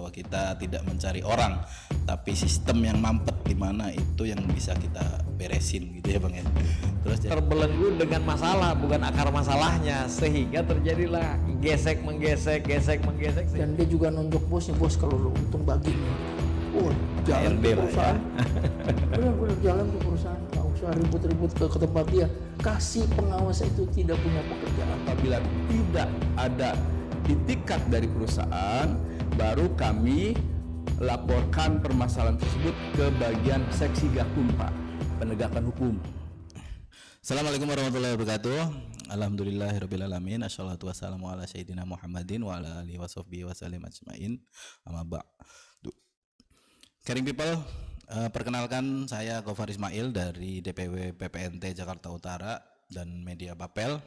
bahwa kita tidak mencari orang, tapi sistem yang mampet di mana itu yang bisa kita beresin gitu ya Bang ya. Terus terbelenggu dengan masalah, bukan akar masalahnya, sehingga terjadilah gesek menggesek. Dan dia juga nunjuk bosnya, bos kalau untung baginya. Jalan ARB ke lah ya. perusahaan. Benar jalan ke perusahaan, nggak usah ribut-ribut ke tempat dia. Kasih pengawas itu tidak punya pekerjaan. Apabila tidak ada itikat dari perusahaan, baru kami laporkan permasalahan tersebut ke bagian seksi Gakumpa, penegakan hukum. Assalamualaikum warahmatullahi wabarakatuh. Alhamdulillahirrabbilalamin. Assalatu wassalamu ala sayyidina Muhammadin wa ala alihi washabbihi wasallim ajmain. Amma ba'du. Caring people, perkenalkan saya Gofar Ismail dari DPW PPNT Jakarta Utara dan Media Bapel.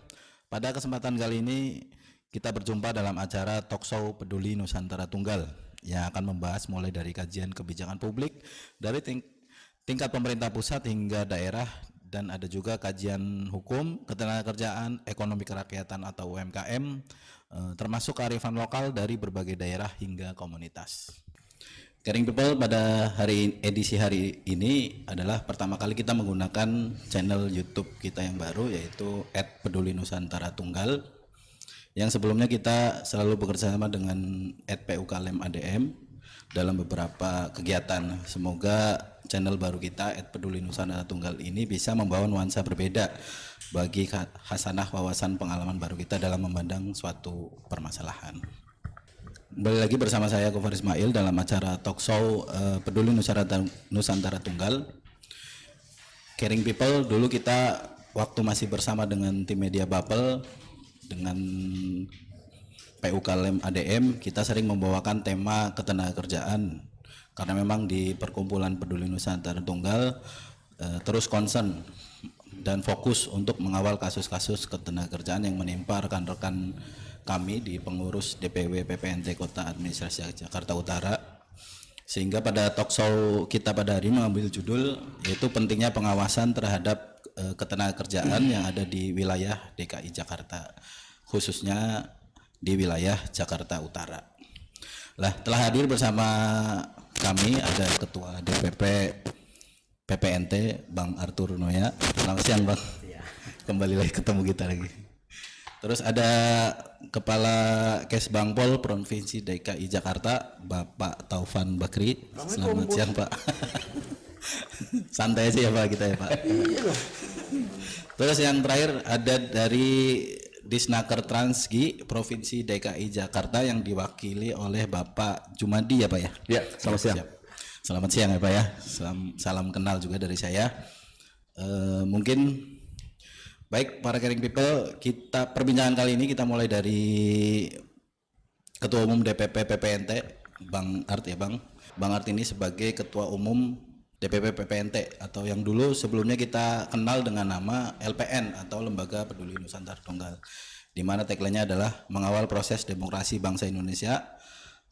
Pada kesempatan kali ini kita berjumpa dalam acara Talkshow Peduli Nusantara Tunggal yang akan membahas mulai dari kajian kebijakan publik dari tingkat pemerintah pusat hingga daerah, dan ada juga kajian hukum, ketenagakerjaan, ekonomi kerakyatan atau UMKM, termasuk kearifan lokal dari berbagai daerah hingga komunitas. Caring people, pada edisi hari ini adalah pertama kali kita menggunakan channel YouTube kita yang baru, yaitu @peduli_nusantara_tunggal, yang sebelumnya kita selalu bekerjasama dengan @PUKLM ADM dalam beberapa kegiatan. Semoga channel baru kita @peduli_nusantara_tunggal ini bisa membawa nuansa berbeda bagi hasanah wawasan pengalaman baru kita dalam memandang suatu permasalahan. Kembali lagi bersama saya Gofar Ismail dalam acara Talkshow Peduli Nusantara Tunggal. Caring people, dulu kita waktu masih bersama dengan tim Media Bapel dengan PUKLM ADM, kita sering membawakan tema ketenagakerjaan karena memang di perkumpulan Peduli Nusantara Tunggal terus concern dan fokus untuk mengawal kasus-kasus ketenagakerjaan yang menimpa rekan-rekan kami di pengurus DPW PPNT Kota Administrasi Jakarta Utara, sehingga pada talkshow kita pada hari ini mengambil judul yaitu pentingnya pengawasan terhadap ketenagakerjaan yang ada di wilayah DKI Jakarta, khususnya di wilayah Jakarta Utara. Lah, telah hadir bersama kami ada Ketua DPP PPNT Bang Arthur Noya. Selamat siang Bang. Kembali lagi ketemu kita lagi. Terus ada Kepala Kesbangpol Provinsi DKI Jakarta Bapak Taufan Bakri. Selamat siang Pak. Santai sih ya Pak kita ya Pak. Terus yang terakhir ada dari Disnaker Transgi Provinsi DKI Jakarta yang diwakili oleh Bapak Jumadi ya Pak ya. Ya, selamat siang. Siap. Selamat siang ya Pak ya. Salam kenal juga dari saya. Mungkin baik para caring people, kita perbincangan kali ini kita mulai dari Ketua Umum DPP PPNT Bang Art ya Bang. Bang Art ini sebagai Ketua Umum DPP PPNT atau yang dulu sebelumnya kita kenal dengan nama LPN atau Lembaga Peduli Nusantara Tunggal, di mana tagline-nya adalah mengawal proses demokrasi bangsa Indonesia.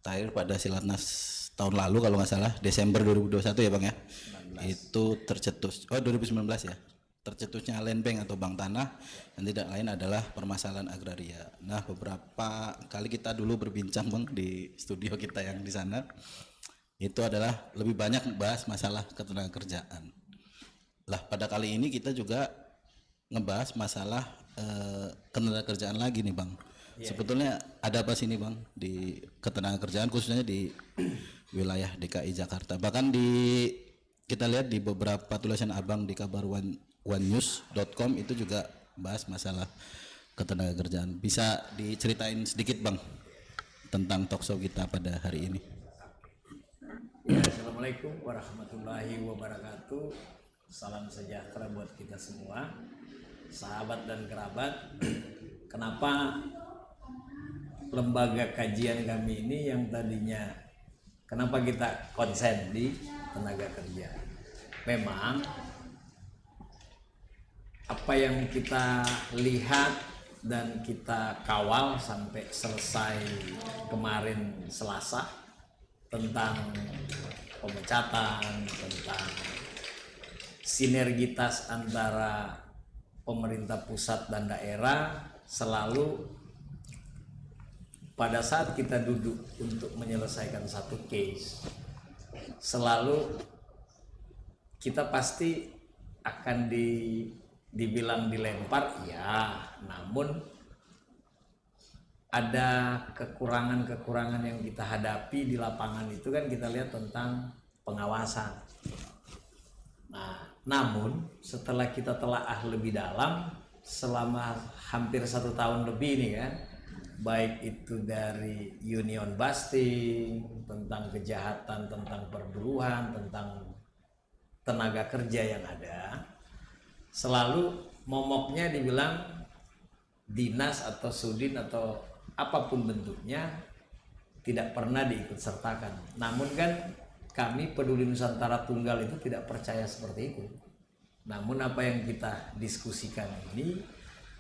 Terakhir pada Silatnas tahun lalu kalau nggak salah Desember 2021 ya Bang ya. 19. Itu tercetus 2019 ya. Tercetusnya Land Bank atau Bank Tanah yang tidak lain adalah permasalahan agraria. Nah, beberapa kali kita dulu berbincang Bang di studio kita yang di sana. Itu adalah lebih banyak membahas masalah ketenagakerjaan. Lah, pada kali ini kita juga ngebahas masalah ketenagakerjaan lagi nih Bang. Sebetulnya ada apa sih nih Bang di ketenagakerjaan khususnya di wilayah DKI Jakarta. Bahkan kita lihat di beberapa tulisan Abang di kabar onenews.com itu juga bahas masalah ketenagakerjaan. Bisa diceritain sedikit Bang tentang talkshow kita pada hari ini? Ya, Assalamualaikum warahmatullahi wabarakatuh. Salam sejahtera buat kita semua, sahabat dan kerabat. Kenapa lembaga kajian kami ini yang tadinya, kenapa kita konsen di tenaga kerja? Memang apa yang kita lihat dan kita kawal sampai selesai kemarin Selasa tentang pemecatan, tentang sinergitas antara pemerintah pusat dan daerah, selalu pada saat kita duduk untuk menyelesaikan satu case, selalu kita pasti akan dibilang dilempar, ya, namun ada kekurangan-kekurangan yang kita hadapi di lapangan itu kan kita lihat tentang pengawasan. Nah, namun setelah kita telaah lebih dalam selama hampir 1 tahun lebih nih kan, baik itu dari union busting, tentang kejahatan, tentang perburuan, tentang tenaga kerja yang ada, selalu momoknya dibilang dinas atau sudin atau apapun bentuknya tidak pernah diikut sertakan. Namun kan kami Peduli Nusantara Tunggal itu tidak percaya seperti itu. Namun apa yang kita diskusikan ini,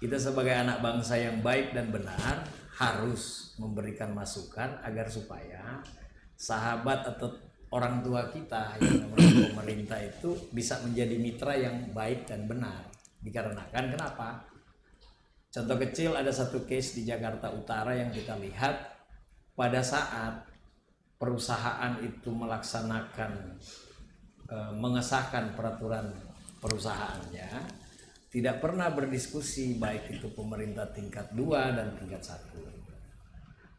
kita sebagai anak bangsa yang baik dan benar harus memberikan masukan agar supaya sahabat atau orang tua kita yang namanya pemerintah itu bisa menjadi mitra yang baik dan benar. Dikarenakan kenapa? Contoh kecil, ada satu case di Jakarta Utara yang kita lihat pada saat perusahaan itu melaksanakan mengesahkan peraturan perusahaannya, tidak pernah berdiskusi baik itu pemerintah tingkat 2 dan tingkat 1.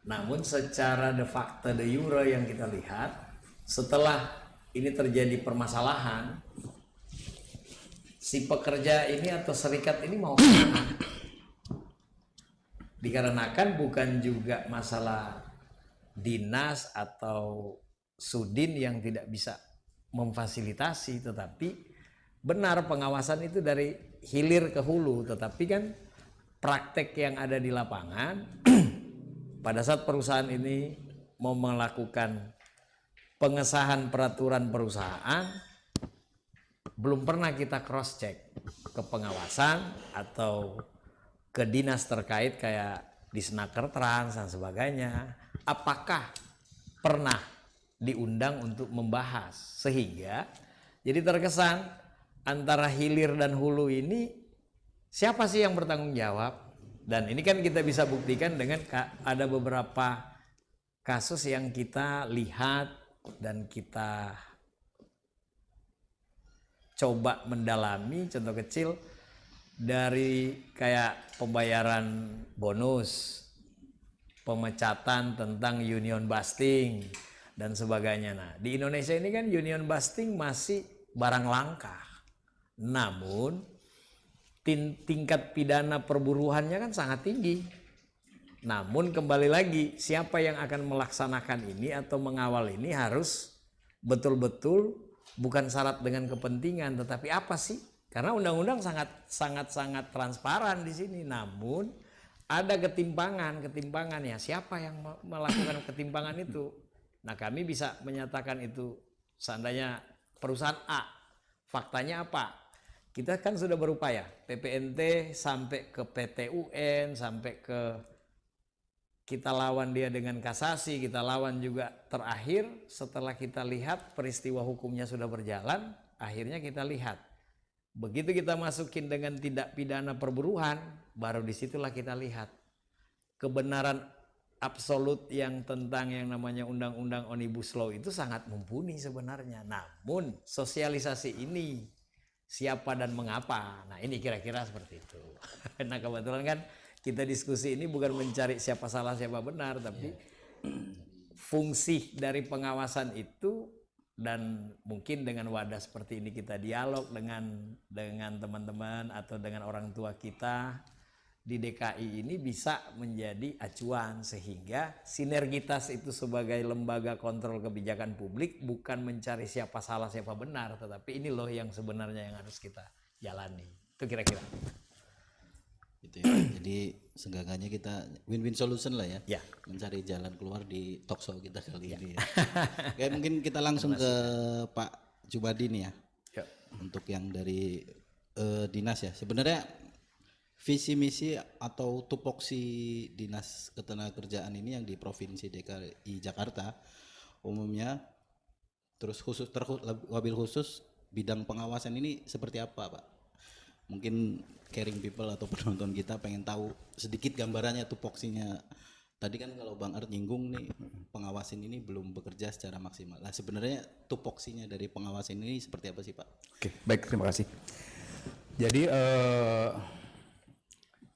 Namun secara de facto de jure yang kita lihat, setelah ini terjadi permasalahan, si pekerja ini atau serikat ini mau kemana? Dikarenakan bukan juga masalah dinas atau sudin yang tidak bisa memfasilitasi, tetapi benar pengawasan itu dari hilir ke hulu. Tetapi kan praktek yang ada di lapangan pada saat perusahaan ini mau melakukan pengesahan peraturan perusahaan, belum pernah kita cross check ke pengawasan atau ke dinas terkait kayak Disnaker Trans dan sebagainya, apakah pernah diundang untuk membahas, sehingga jadi terkesan antara hilir dan hulu ini siapa sih yang bertanggung jawab. Dan ini kan kita bisa buktikan dengan ada beberapa kasus yang kita lihat dan kita coba mendalami. Contoh kecil dari kayak pembayaran bonus, pemecatan tentang union busting dan sebagainya. Nah, di Indonesia ini kan union busting masih barang langka. Namun tingkat pidana perburuannya kan sangat tinggi. Namun kembali lagi, siapa yang akan melaksanakan ini atau mengawal ini harus betul-betul bukan syarat dengan kepentingan, tetapi apa sih? Karena undang-undang sangat transparan di sini. Namun ada ketimpangan ya. Siapa yang melakukan ketimpangan itu? Nah, kami bisa menyatakan itu seandainya perusahaan A, faktanya apa? Kita kan sudah berupaya, PPNT sampai ke PT UN, sampai ke kita lawan dia dengan kasasi, kita lawan juga terakhir setelah kita lihat peristiwa hukumnya sudah berjalan, akhirnya kita lihat. Begitu kita masukin dengan tindak pidana perburuan, baru disitulah kita lihat kebenaran absolut yang tentang yang namanya undang-undang Omnibus Law itu sangat mumpuni sebenarnya. Namun sosialisasi ini siapa dan mengapa, nah ini kira-kira seperti itu. Nah kebetulan kan kita diskusi ini bukan mencari siapa salah siapa benar, tapi fungsi dari pengawasan itu. Dan mungkin dengan wadah seperti ini kita dialog dengan teman-teman atau dengan orang tua kita di DKI ini bisa menjadi acuan, sehingga sinergitas itu sebagai lembaga kontrol kebijakan publik bukan mencari siapa salah siapa benar, tetapi ini loh yang sebenarnya yang harus kita jalani. Itu kira-kira. Gitu ya. Jadi seenggaknya kita win-win solution lah ya. Mencari jalan keluar di talkshow kita kali ini. Ya. Kayak mungkin kita langsung ke Pak Jubadi nih ya. Untuk yang dari dinas ya. Sebenarnya visi misi atau tupoksi dinas ketenagakerjaan ini yang di Provinsi DKI Jakarta umumnya, terus khusus wabil khusus bidang pengawasan ini seperti apa, Pak? Mungkin caring people atau penonton kita pengen tahu sedikit gambarannya tupoksinya Tadi kan kalau Bang Art nyinggung nih pengawasan ini belum bekerja secara maksimal. Nah sebenarnya tupoksinya dari pengawasan ini seperti apa sih Pak? Oke, baik, terima kasih. Jadi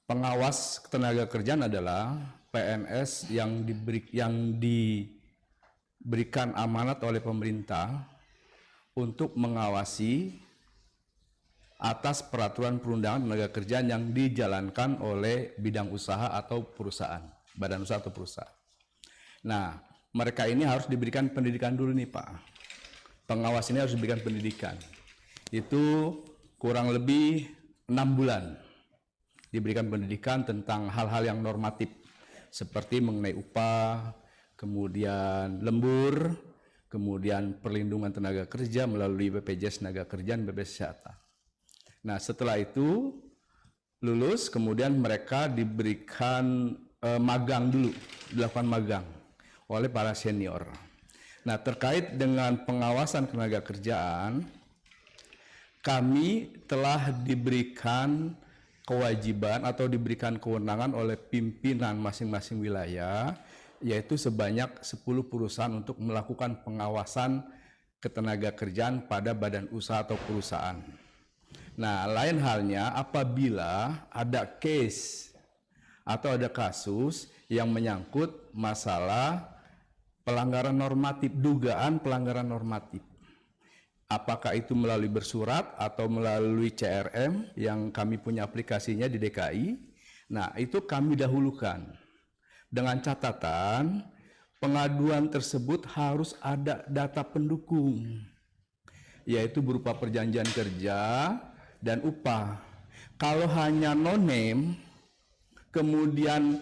pengawas ketenaga kerjaan adalah PNS yang diberikan amanat oleh pemerintah untuk mengawasi atas peraturan perundangan tenaga kerjaan yang dijalankan oleh bidang usaha atau perusahaan, badan usaha atau perusahaan. Nah, mereka ini harus diberikan pendidikan dulu nih Pak. Pengawas ini harus diberikan pendidikan. Itu kurang lebih 6 bulan. Diberikan pendidikan tentang hal-hal yang normatif seperti mengenai upah, kemudian lembur, kemudian perlindungan tenaga kerja melalui BPJS tenaga kerjaan, BPJS kesehatan. Nah, setelah itu lulus, kemudian mereka diberikan magang dulu, dilakukan magang oleh para senior. Nah, terkait dengan pengawasan tenaga kerjaan, kami telah diberikan kewajiban atau diberikan kewenangan oleh pimpinan masing-masing wilayah, yaitu sebanyak 10 perusahaan untuk melakukan pengawasan ketenaga kerjaan pada badan usaha atau perusahaan. Nah, lain halnya apabila ada case atau ada kasus yang menyangkut masalah pelanggaran normatif, dugaan pelanggaran normatif. Apakah itu melalui bersurat atau melalui CRM yang kami punya aplikasinya di DKI. Nah, itu kami dahulukan. Dengan catatan, pengaduan tersebut harus ada data pendukung, yaitu berupa perjanjian kerja dan upah. Kalau hanya no-name, kemudian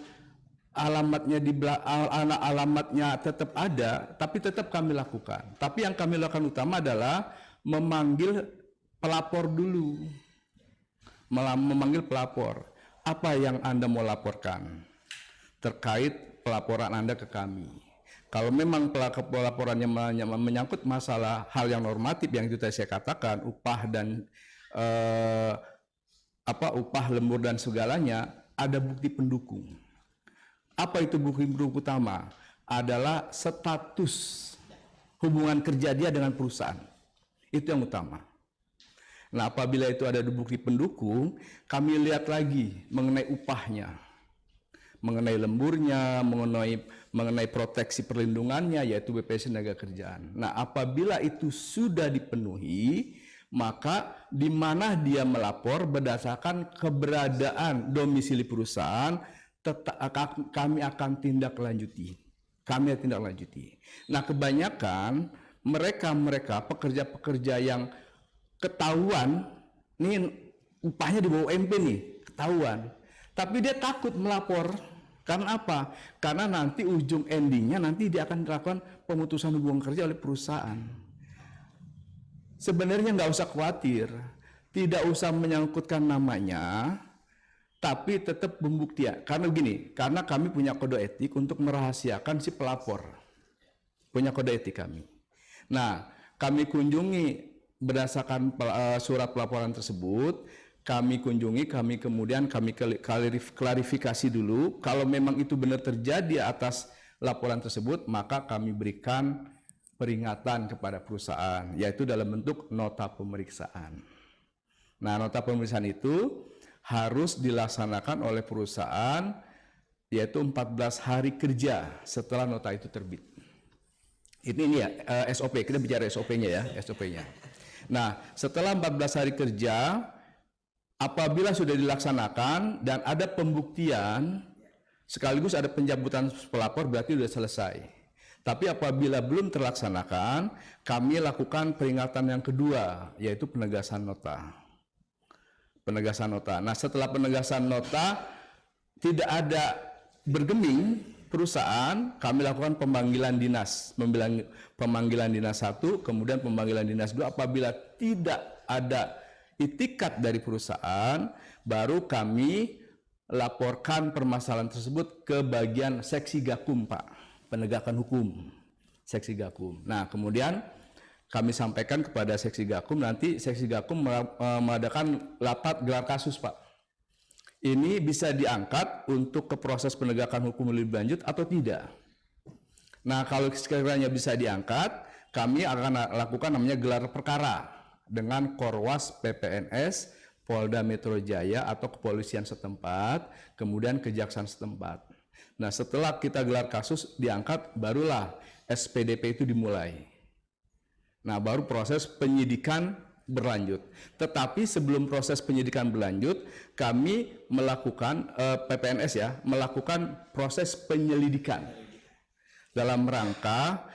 alamatnya alamatnya tetap ada, tapi tetap kami lakukan. Tapi yang kami lakukan utama adalah memanggil pelapor dulu. Memanggil pelapor. Apa yang Anda mau laporkan terkait pelaporan Anda ke kami? Kalau memang pelaporannya menyangkut masalah hal yang normatif yang itu tadi saya katakan, upah dan upah lembur dan segalanya, ada bukti pendukung. Apa itu bukti pendukung utama? Adalah status hubungan kerja dia dengan perusahaan. Itu yang utama. Nah, apabila itu ada bukti pendukung, kami lihat lagi mengenai upahnya, mengenai lemburnya, mengenai proteksi perlindungannya, yaitu BPJS tenaga kerjaan. Nah, apabila itu sudah dipenuhi, maka di mana dia melapor berdasarkan keberadaan domisili perusahaan, kami akan tindak lanjuti. Nah, kebanyakan mereka pekerja-pekerja yang ketahuan, nih upahnya di bawah UMP nih, ketahuan. Tapi dia takut melapor. Karena apa? Karena nanti ujung endingnya nanti dia akan dilakukan pemutusan hubungan kerja oleh perusahaan. Sebenarnya nggak usah khawatir, tidak usah menyangkutkan namanya, tapi tetap pembuktian. Karena begini, karena kami punya kode etik untuk merahasiakan si pelapor. Punya kode etik kami. Nah, kami kunjungi berdasarkan surat pelaporan tersebut, kami kemudian klarifikasi dulu. Kalau memang itu benar terjadi atas laporan tersebut, maka kami berikan peringatan kepada perusahaan, yaitu dalam bentuk nota pemeriksaan. Nah, nota pemeriksaan itu harus dilaksanakan oleh perusahaan, yaitu 14 hari kerja setelah nota itu terbit. Ini ya SOP, kita bicara SOP-nya ya, SOP-nya. Nah, setelah 14 hari kerja, apabila sudah dilaksanakan dan ada pembuktian, sekaligus ada pencabutan pelapor, berarti sudah selesai. Tapi apabila belum terlaksanakan, kami lakukan peringatan yang kedua, yaitu penegasan nota. Penegasan nota. Nah, setelah penegasan nota, tidak ada bergeming perusahaan, kami lakukan pemanggilan dinas. Pemanggilan dinas 1, kemudian pemanggilan dinas 2. Apabila tidak ada itikat dari perusahaan, baru kami laporkan permasalahan tersebut ke bagian seksi Gakum, Pak. Penegakan hukum, seksi Gakum. Nah, kemudian kami sampaikan kepada seksi Gakum, nanti seksi Gakum mengadakan rapat gelar kasus, Pak. ini bisa diangkat untuk ke proses penegakan hukum lebih lanjut atau tidak. Nah, kalau sekiranya bisa diangkat, kami akan lakukan namanya gelar perkara dengan Korwas PPNS, Polda Metro Jaya atau kepolisian setempat, kemudian kejaksaan setempat. Nah, setelah kita gelar kasus diangkat, barulah SPDP itu dimulai. Nah, baru proses penyidikan berlanjut. Tetapi sebelum proses penyidikan berlanjut, kami melakukan PPNS ya, melakukan proses penyelidikan dalam rangka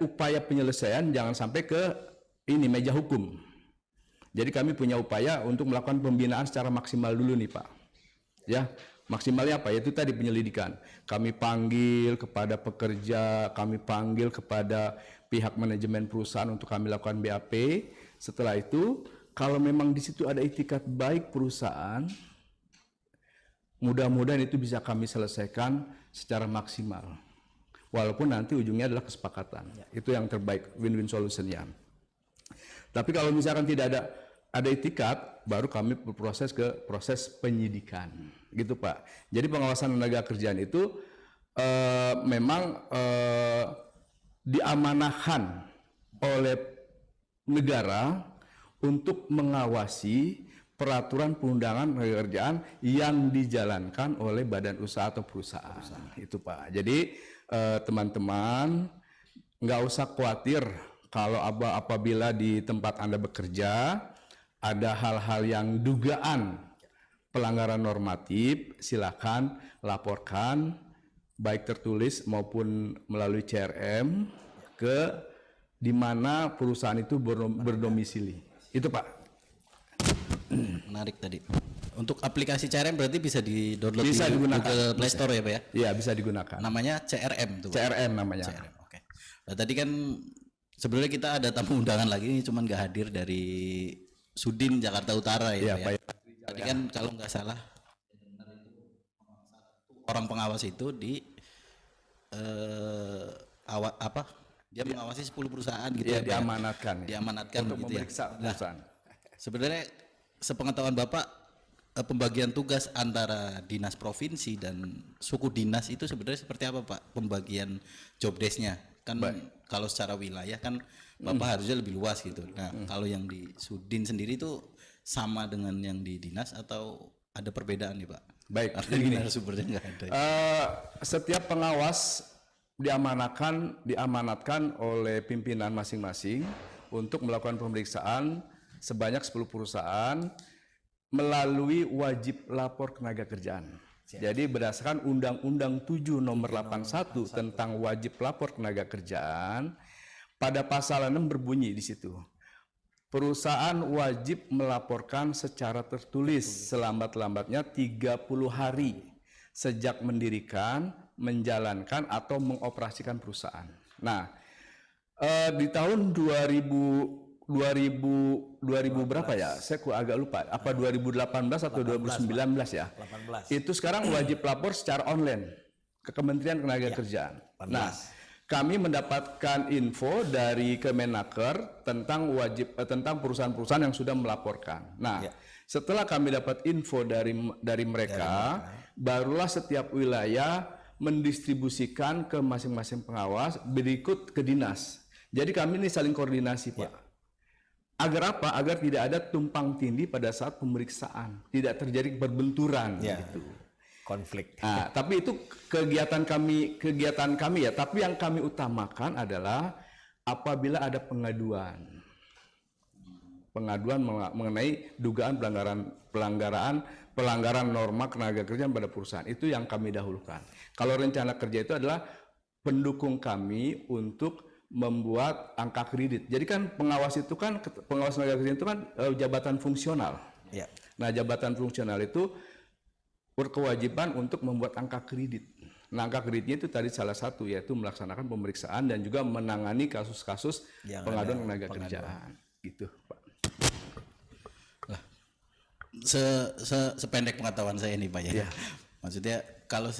upaya penyelesaian jangan sampai ke ini meja hukum. Jadi kami punya upaya untuk melakukan pembinaan secara maksimal dulu nih Pak. Ya, maksimalnya apa? Yaitu tadi penyelidikan. Kami panggil kepada pekerja, kami panggil kepada pihak manajemen perusahaan untuk kami lakukan BAP. Setelah itu, kalau memang di situ ada itikat baik perusahaan, mudah-mudahan itu bisa kami selesaikan secara maksimal. Walaupun nanti ujungnya adalah kesepakatan. Itu yang terbaik, win-win solution-nya. Tapi kalau misalkan tidak ada itikat, baru kami berproses ke proses penyidikan. Gitu Pak. Jadi pengawasan tenaga kerjaan itu memang diamanahkan oleh negara untuk mengawasi peraturan perundangan tenaga kerjaan yang dijalankan oleh badan usaha atau perusahaan. Itu Pak. Jadi teman-teman nggak usah khawatir kalau apabila di tempat Anda bekerja ada hal-hal yang dugaan pelanggaran normatif, silakan laporkan baik tertulis maupun melalui CRM ke di mana perusahaan itu berdomisili. Itu Pak. Menarik tadi. Untuk aplikasi CRM berarti bisa di-download Bisa di digunakan. Google Play Store ya Pak ya? Iya, bisa digunakan. Namanya CRM tuh Pak. CRM namanya. CRM, oke. Nah, tadi kan sebenarnya kita ada tamu undangan lagi, ini cuman nggak hadir dari Sudin Jakarta Utara ya, Iya, Pak ya. Pak. Tadi kan kalau nggak salah orang pengawas itu di dia mengawasi 10 perusahaan gitu Iya, ya, Pak ya? diamanatkan. Diamanatkan untuk gitu ya. memeriksa perusahaan. Sebenarnya sepengetahuan Bapak pembagian tugas antara dinas provinsi dan suku dinas itu sebenarnya seperti apa Pak pembagian job desk-nya? Kan kalau secara wilayah kan Bapak harusnya lebih luas gitu. Nah, kalau yang di Sudin sendiri itu sama dengan yang di dinas atau ada perbedaan nih Pak? Baik, Artinya begini. narasumbernya nggak ada. Setiap pengawas diamanatkan oleh pimpinan masing-masing untuk melakukan pemeriksaan sebanyak 10 perusahaan melalui wajib lapor tenaga kerjaan. Jadi berdasarkan Undang-Undang 7 Nomor 81 tentang wajib lapor tenaga kerjaan, pada pasal 6 berbunyi di situ. Perusahaan wajib melaporkan secara tertulis selambat-lambatnya 30 hari sejak mendirikan, menjalankan atau mengoperasikan perusahaan. Nah, di tahun 2000 berapa ya? Saya agak lupa. Apa 2018 atau 2019 ya? 18. Itu sekarang wajib lapor secara online ke Kementerian Tenaga Kerjaan. 18. Nah, kami mendapatkan info dari Kemenaker tentang tentang perusahaan-perusahaan yang sudah melaporkan. Nah, setelah kami dapat info dari mereka, barulah setiap wilayah mendistribusikan ke masing-masing pengawas berikut ke dinas. Jadi kami ini saling koordinasi, Pak. Agar apa? Agar tidak ada tumpang tindih pada saat pemeriksaan, tidak terjadi berbenturan gitu. Konflik. Nah, tapi itu kegiatan kami ya. Tapi yang kami utamakan adalah apabila ada pengaduan mengenai dugaan pelanggaran norma tenaga kerjaan pada perusahaan, itu yang kami dahulukan. Kalau rencana kerja itu adalah pendukung kami untuk membuat angka kredit. Jadi kan pengawas tenaga kerjaan itu kan jabatan fungsional. Ya. Nah, jabatan fungsional itu berkewajiban untuk membuat angka kredit. Nah, angka kreditnya itu tadi salah satu, yaitu melaksanakan pemeriksaan dan juga menangani kasus-kasus pengaduan tenaga kerjaan. Gitu, Pak. Sependek pengetahuan saya nih Pak ya. Maksudnya kalau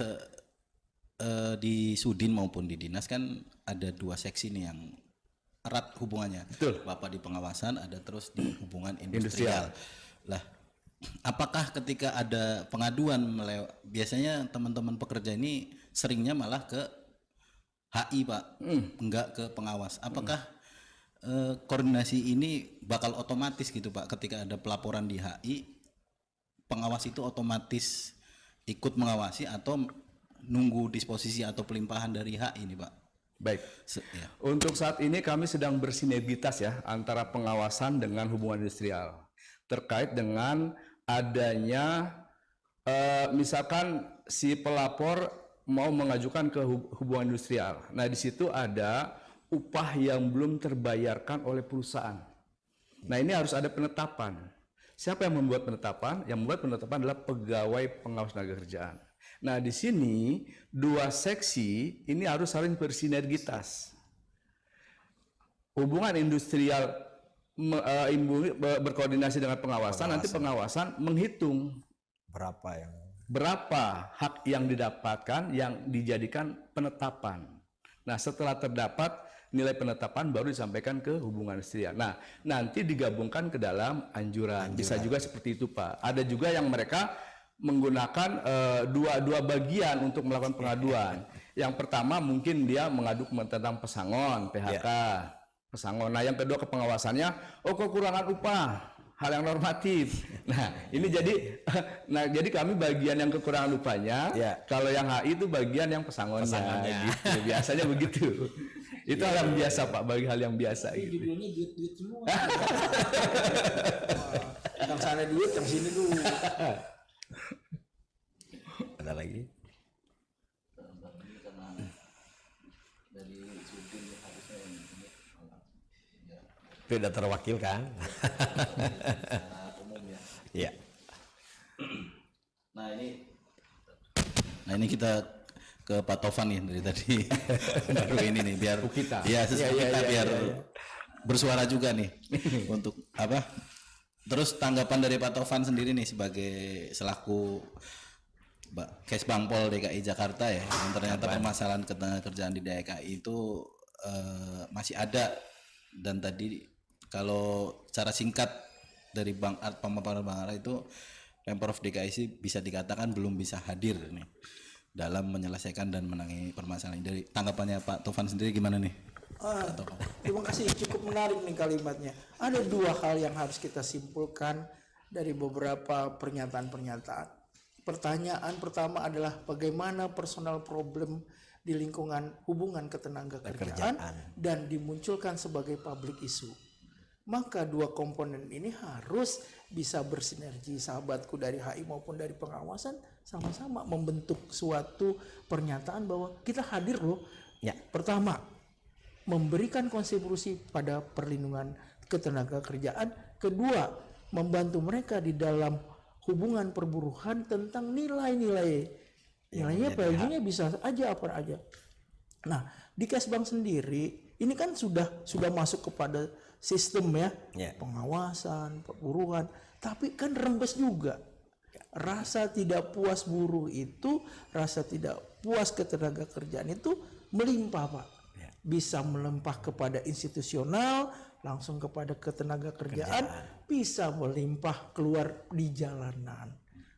di Sudin maupun di dinas kan ada dua seksi nih yang erat hubungannya. Betul. Bapak di pengawasan, ada terus di hubungan industrial. Lah, apakah ketika ada pengaduan biasanya teman-teman pekerja ini seringnya malah ke HI Pak, enggak ke pengawas. Apakah koordinasi ini bakal otomatis gitu Pak, ketika ada pelaporan di HI, pengawas itu otomatis ikut mengawasi atau nunggu disposisi atau pelimpahan dari HI ini Pak? Baik. Ya. Untuk saat ini kami sedang bersinergitas ya antara pengawasan dengan hubungan industrial terkait dengan adanya misalkan si pelapor mau mengajukan ke hubungan industrial. Nah, di situ ada upah yang belum terbayarkan oleh perusahaan. Nah, ini harus ada penetapan. Siapa yang membuat penetapan? Yang membuat penetapan adalah pegawai pengawas tenaga kerjaan. Nah, di sini dua seksi ini harus saling bersinergitas. Hubungan industrial berkoordinasi dengan pengawasan, nanti pengawasan menghitung berapa hak yang didapatkan yang dijadikan penetapan. Nah, setelah terdapat nilai penetapan baru disampaikan ke hubungan industrial. Nah, nanti digabungkan ke dalam anjuran. Bisa juga seperti itu, Pak. Ada juga yang mereka menggunakan dua bagian untuk melakukan pengaduan. Yang pertama mungkin dia mengadu tentang pesangon, PHK, pesangon. Nah, yang kedua ke pengawasannya, kekurangan upah, hal yang normatif. Nah, ini jadi kami bagian yang kekurangan upahnya. Kalau yang HI itu bagian yang pesangonnya. Gitu. Biasanya begitu. Itu hal yang biasa Pak, bagi hal yang biasa gitu. Judulnya duit semua. Yang sana duit, yang sini tuh. Ada lagi? Tidak terwakilkan. Ya. Nah ini kita ke Pak Tovan nih dari tadi. Baru ini nih biar kita. Ya, kita biar bersuara juga nih untuk apa? Terus tanggapan dari Pak Tovan sendiri nih sebagai selaku Kesbangpol DKI Jakarta ya, yang ternyata permasalahan ketenagakerjaan di DKI itu masih ada, dan tadi kalau cara singkat dari Bang Art, pemaparan Bang Art itu Pemprov DKI sih bisa dikatakan belum bisa hadir nih dalam menyelesaikan dan menangani permasalahan ini. Dari tanggapannya Pak Tovan sendiri gimana nih? Terima kasih, cukup menarik nih kalimatnya. Ada dua hal yang harus kita simpulkan dari beberapa pernyataan-pernyataan. Pertanyaan pertama adalah bagaimana personal problem di lingkungan hubungan ketenagakerjaan dan dimunculkan sebagai public issue. Maka dua komponen ini harus bisa bersinergi, sahabatku dari HI maupun dari pengawasan, sama-sama membentuk suatu pernyataan bahwa kita hadir loh. Ya. Pertama, memberikan kontribusi pada perlindungan ketenagakerjaan. Kedua, membantu mereka di dalam hubungan perburuhan tentang nilainya value-nya bisa aja apa aja. Nah, di Kesbang sendiri ini kan sudah masuk kepada sistem ya, pengawasan, perburuhan, tapi kan rembes juga. Rasa tidak puas buruh itu, rasa tidak puas ketenagakerjaan itu melimpah Pak. Bisa melempah kepada institusional, langsung kepada ketenagakerjaan, bisa melimpah keluar di jalanan.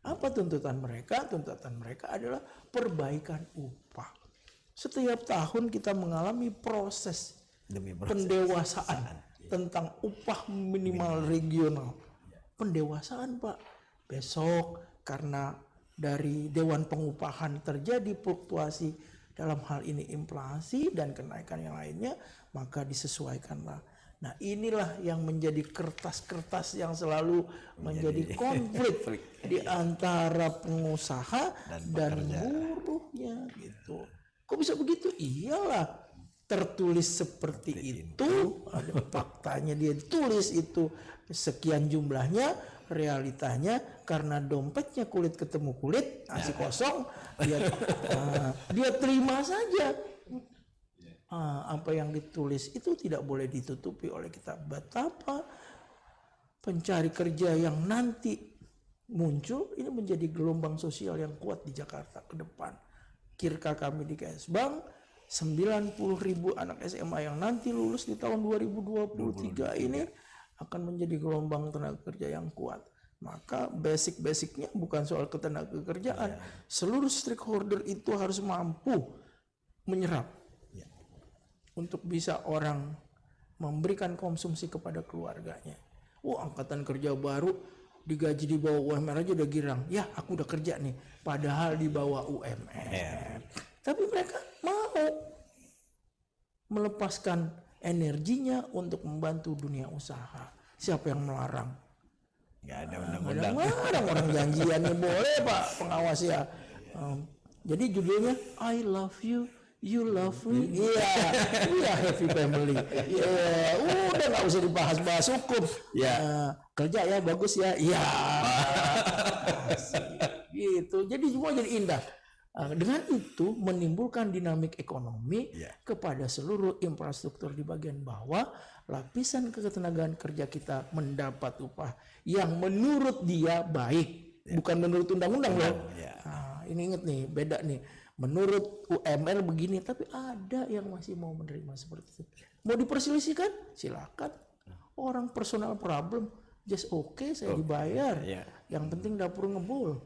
Apa tuntutan mereka? Tuntutan mereka adalah perbaikan upah. Setiap tahun kita mengalami proses pendewasaan tentang upah minimal regional. Pendewasaan Pak. Besok karena dari Dewan Pengupahan terjadi fluktuasi, dalam hal ini inflasi dan kenaikan yang lainnya, maka disesuaikanlah. Nah, inilah yang menjadi kertas-kertas yang selalu menjadi konflik di antara pengusaha dan buruhnya gitu. Kok bisa begitu? Iyalah, tertulis seperti itu, ada faktanya dia tulis itu sekian jumlahnya, realitanya karena dompetnya kulit ketemu kulit, nasi kosong, dia terima saja. Apa yang ditulis itu tidak boleh ditutupi oleh kita. Betapa pencari kerja yang nanti muncul ini menjadi gelombang sosial yang kuat di Jakarta ke depan. Kira kami di Kesbang 90.000 anak SMA yang nanti lulus di tahun 2023 ini akan menjadi gelombang tenaga kerja yang kuat. Maka basic-basicnya bukan soal ketenagakerjaan. Seluruh stakeholder itu harus mampu menyerap untuk bisa orang memberikan konsumsi kepada keluarganya. Angkatan kerja baru digaji di bawah UMR aja udah girang. Ya, aku udah kerja nih. Padahal di bawah UMR. Tapi mereka mau melepaskan energinya untuk membantu dunia usaha. Siapa yang melarang? Nggak ada undang-undang. Orang janjiannya boleh Pak pengawas ya. Jadi judulnya I love you, you love me. Iya, happy family. Udah nggak usah dibahas-bahas hukum. Kerja ya bagus ya. Iya. Gitu. Jadi semua jadi indah. Dengan itu menimbulkan dinamik ekonomi kepada seluruh infrastruktur di bagian bawah, lapisan ketenagaan kerja kita mendapat upah yang menurut dia baik, bukan menurut undang-undang loh. Ini ingat nih, beda nih. Menurut UMR begini, tapi ada yang masih mau menerima seperti itu. Mau diperselisihkan? Silakan. Orang personal problem, just saya dibayar. Yang penting dapur ngebul.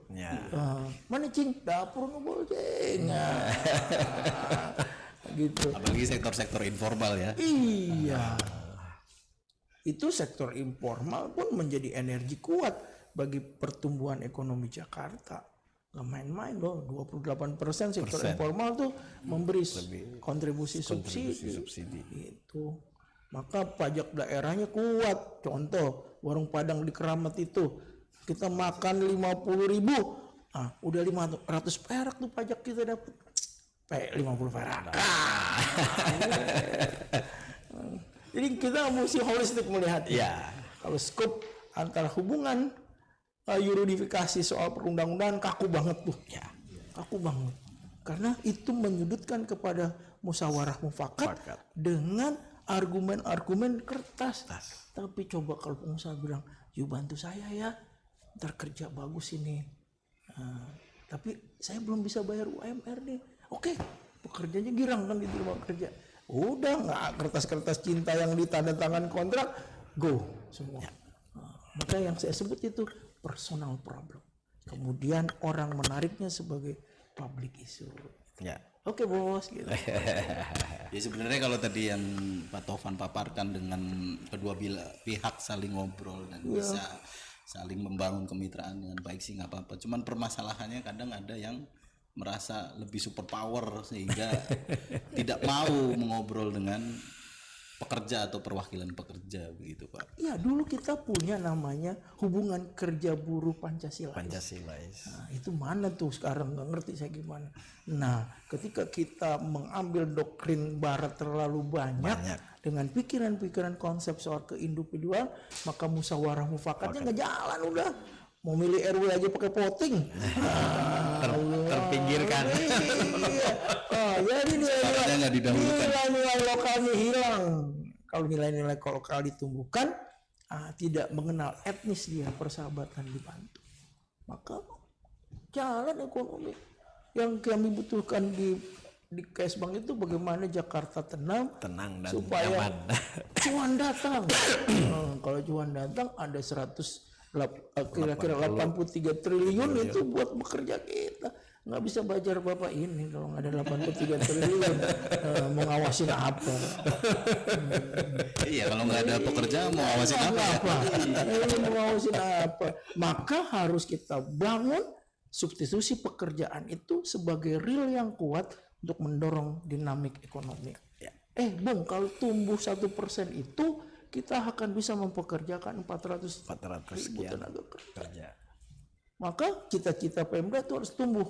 Mana cing? Dapur ngebul cing. Gitu. Apalagi sektor-sektor informal ya. Iya. Itu sektor informal pun menjadi energi kuat bagi pertumbuhan ekonomi Jakarta. Nggak main-main loh, 28% sektor informal tuh memberi kontribusi subsidi. Gitu. Maka pajak daerahnya kuat. Contoh, warung Padang di Keramat itu kita makan 50.000, udah 500 perak tuh pajak kita dapat. 50 perak. Jadi kita mesti holistik melihatnya. Kalau scope antara hubungan yuridifikasi soal perundang-undangan kaku banget tuh. Kaku banget. Karena itu menyudutkan kepada musyawarah mufakat dengan argumen-argumen kertas. Tapi coba kalau pengusaha bilang, yuk bantu saya ya, ntar kerja bagus ini. Tapi saya belum bisa bayar UMR nih. Oke, pekerjanya girang kan diterima kerja. Udah nggak kertas-kertas cinta yang ditandatangan kontrak, go semua. Maka yang saya sebut itu personal problem. Kemudian orang menariknya sebagai public issue. Oke bos, gitu. Ya sebenarnya kalau tadi yang Pak Taufan paparkan dengan kedua pihak saling ngobrol dan bisa saling membangun kemitraan dengan baik sih nggak apa-apa. Cuman permasalahannya kadang ada yang merasa lebih super power sehingga tidak mau mengobrol dengan pekerja atau perwakilan pekerja begitu Pak. Ya dulu kita punya namanya hubungan kerja buruh Pancasila. Nah, itu mana tuh sekarang nggak ngerti saya gimana. Nah ketika kita mengambil doktrin Barat terlalu banyak. Dengan pikiran-pikiran konsep soal keindividual, maka musyawarah mufakatnya nggak jalan udah. Mau milih RW aja pakai voting. Terpinggirkan. Jadi nilai-nilai lokalnya hilang. Kalau nilai-nilai lokal ditumbuhkan, tidak mengenal etnis dia, persahabatan dibantu. Maka jalan ekonomi yang kami butuhkan di Kesbang itu bagaimana Jakarta tenang dan supaya nyaman. Cuan datang. Kalau cuan datang ada kira-kira 83 triliun itu buat bekerja kita. Nggak bisa bajar Bapak ini kalau nggak ada 83 triliun. Mau ngawasin apa? Iya, kalau nggak ada pekerja mau ngawasin apa? Mau ngawasin apa? Maka harus kita bangun substitusi pekerjaan itu sebagai real yang kuat untuk mendorong dinamik ekonomi. Bung, kalau tumbuh 1% itu kita akan bisa mempekerjakan 400 ribu tenaga kerja. Maka cita-cita Pemda itu harus tumbuh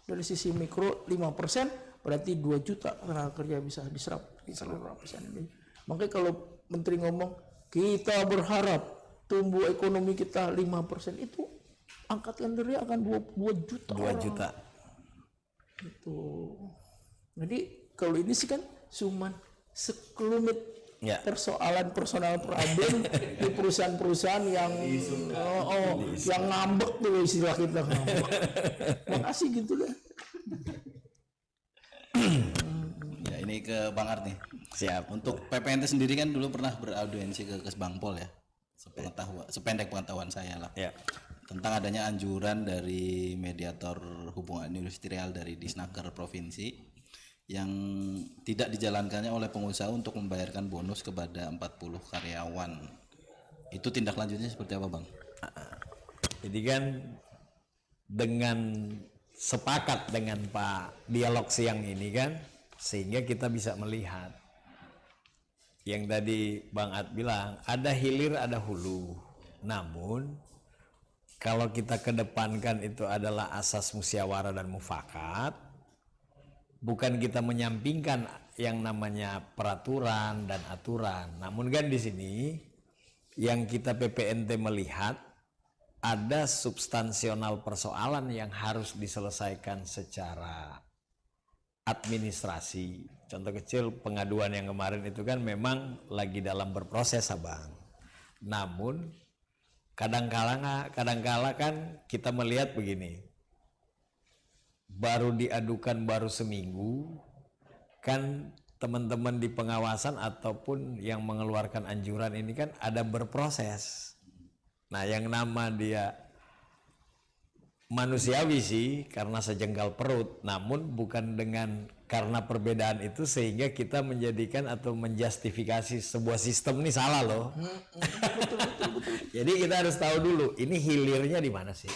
dari sisi mikro 5%, berarti 2 juta tenaga kerja bisa diserap di seluruh lapisan ini. Makanya kalau Menteri ngomong kita berharap tumbuh ekonomi kita 5%, itu angkatan kerja akan 2 juta. 2 juta. Itu. Jadi kalau ini sih kan cuman sekelumit persoalan personal problem di perusahaan-perusahaan yang yang ngambek tuh istilah kita ngambek. Makasih gitu kan. Ya ini ke Bang Art nih. Siap. Untuk PPNT sendiri kan dulu pernah beraudiensi ke Kesbangpol ya. Sependek pengetahuan saya lah. tentang adanya anjuran dari mediator hubungan industrial dari Disnaker provinsi yang tidak dijalankannya oleh pengusaha untuk membayarkan bonus kepada 40 karyawan. Itu tindak lanjutnya seperti apa, Bang? Jadi kan dengan sepakat dengan Pak dialog siang ini kan, sehingga kita bisa melihat yang tadi Bang Ad bilang, ada hilir ada hulu. Namun kalau kita kedepankan itu adalah asas musyawarah dan mufakat, bukan kita menyampingkan yang namanya peraturan dan aturan. Namun kan di sini yang kita PPNT melihat ada substansional persoalan yang harus diselesaikan secara administrasi. Contoh kecil pengaduan yang kemarin itu kan memang lagi dalam berproses, Abang. Namun kadangkala kan kita melihat begini, baru diadukan baru seminggu kan teman-teman di pengawasan ataupun yang mengeluarkan anjuran ini kan ada berproses. Nah, yang nama dia manusiawi sih karena sejengkal perut, namun bukan dengan karena perbedaan itu sehingga kita menjadikan atau menjustifikasi sebuah sistem ini salah loh. Betul. Jadi kita harus tahu dulu ini hilirnya di mana sih.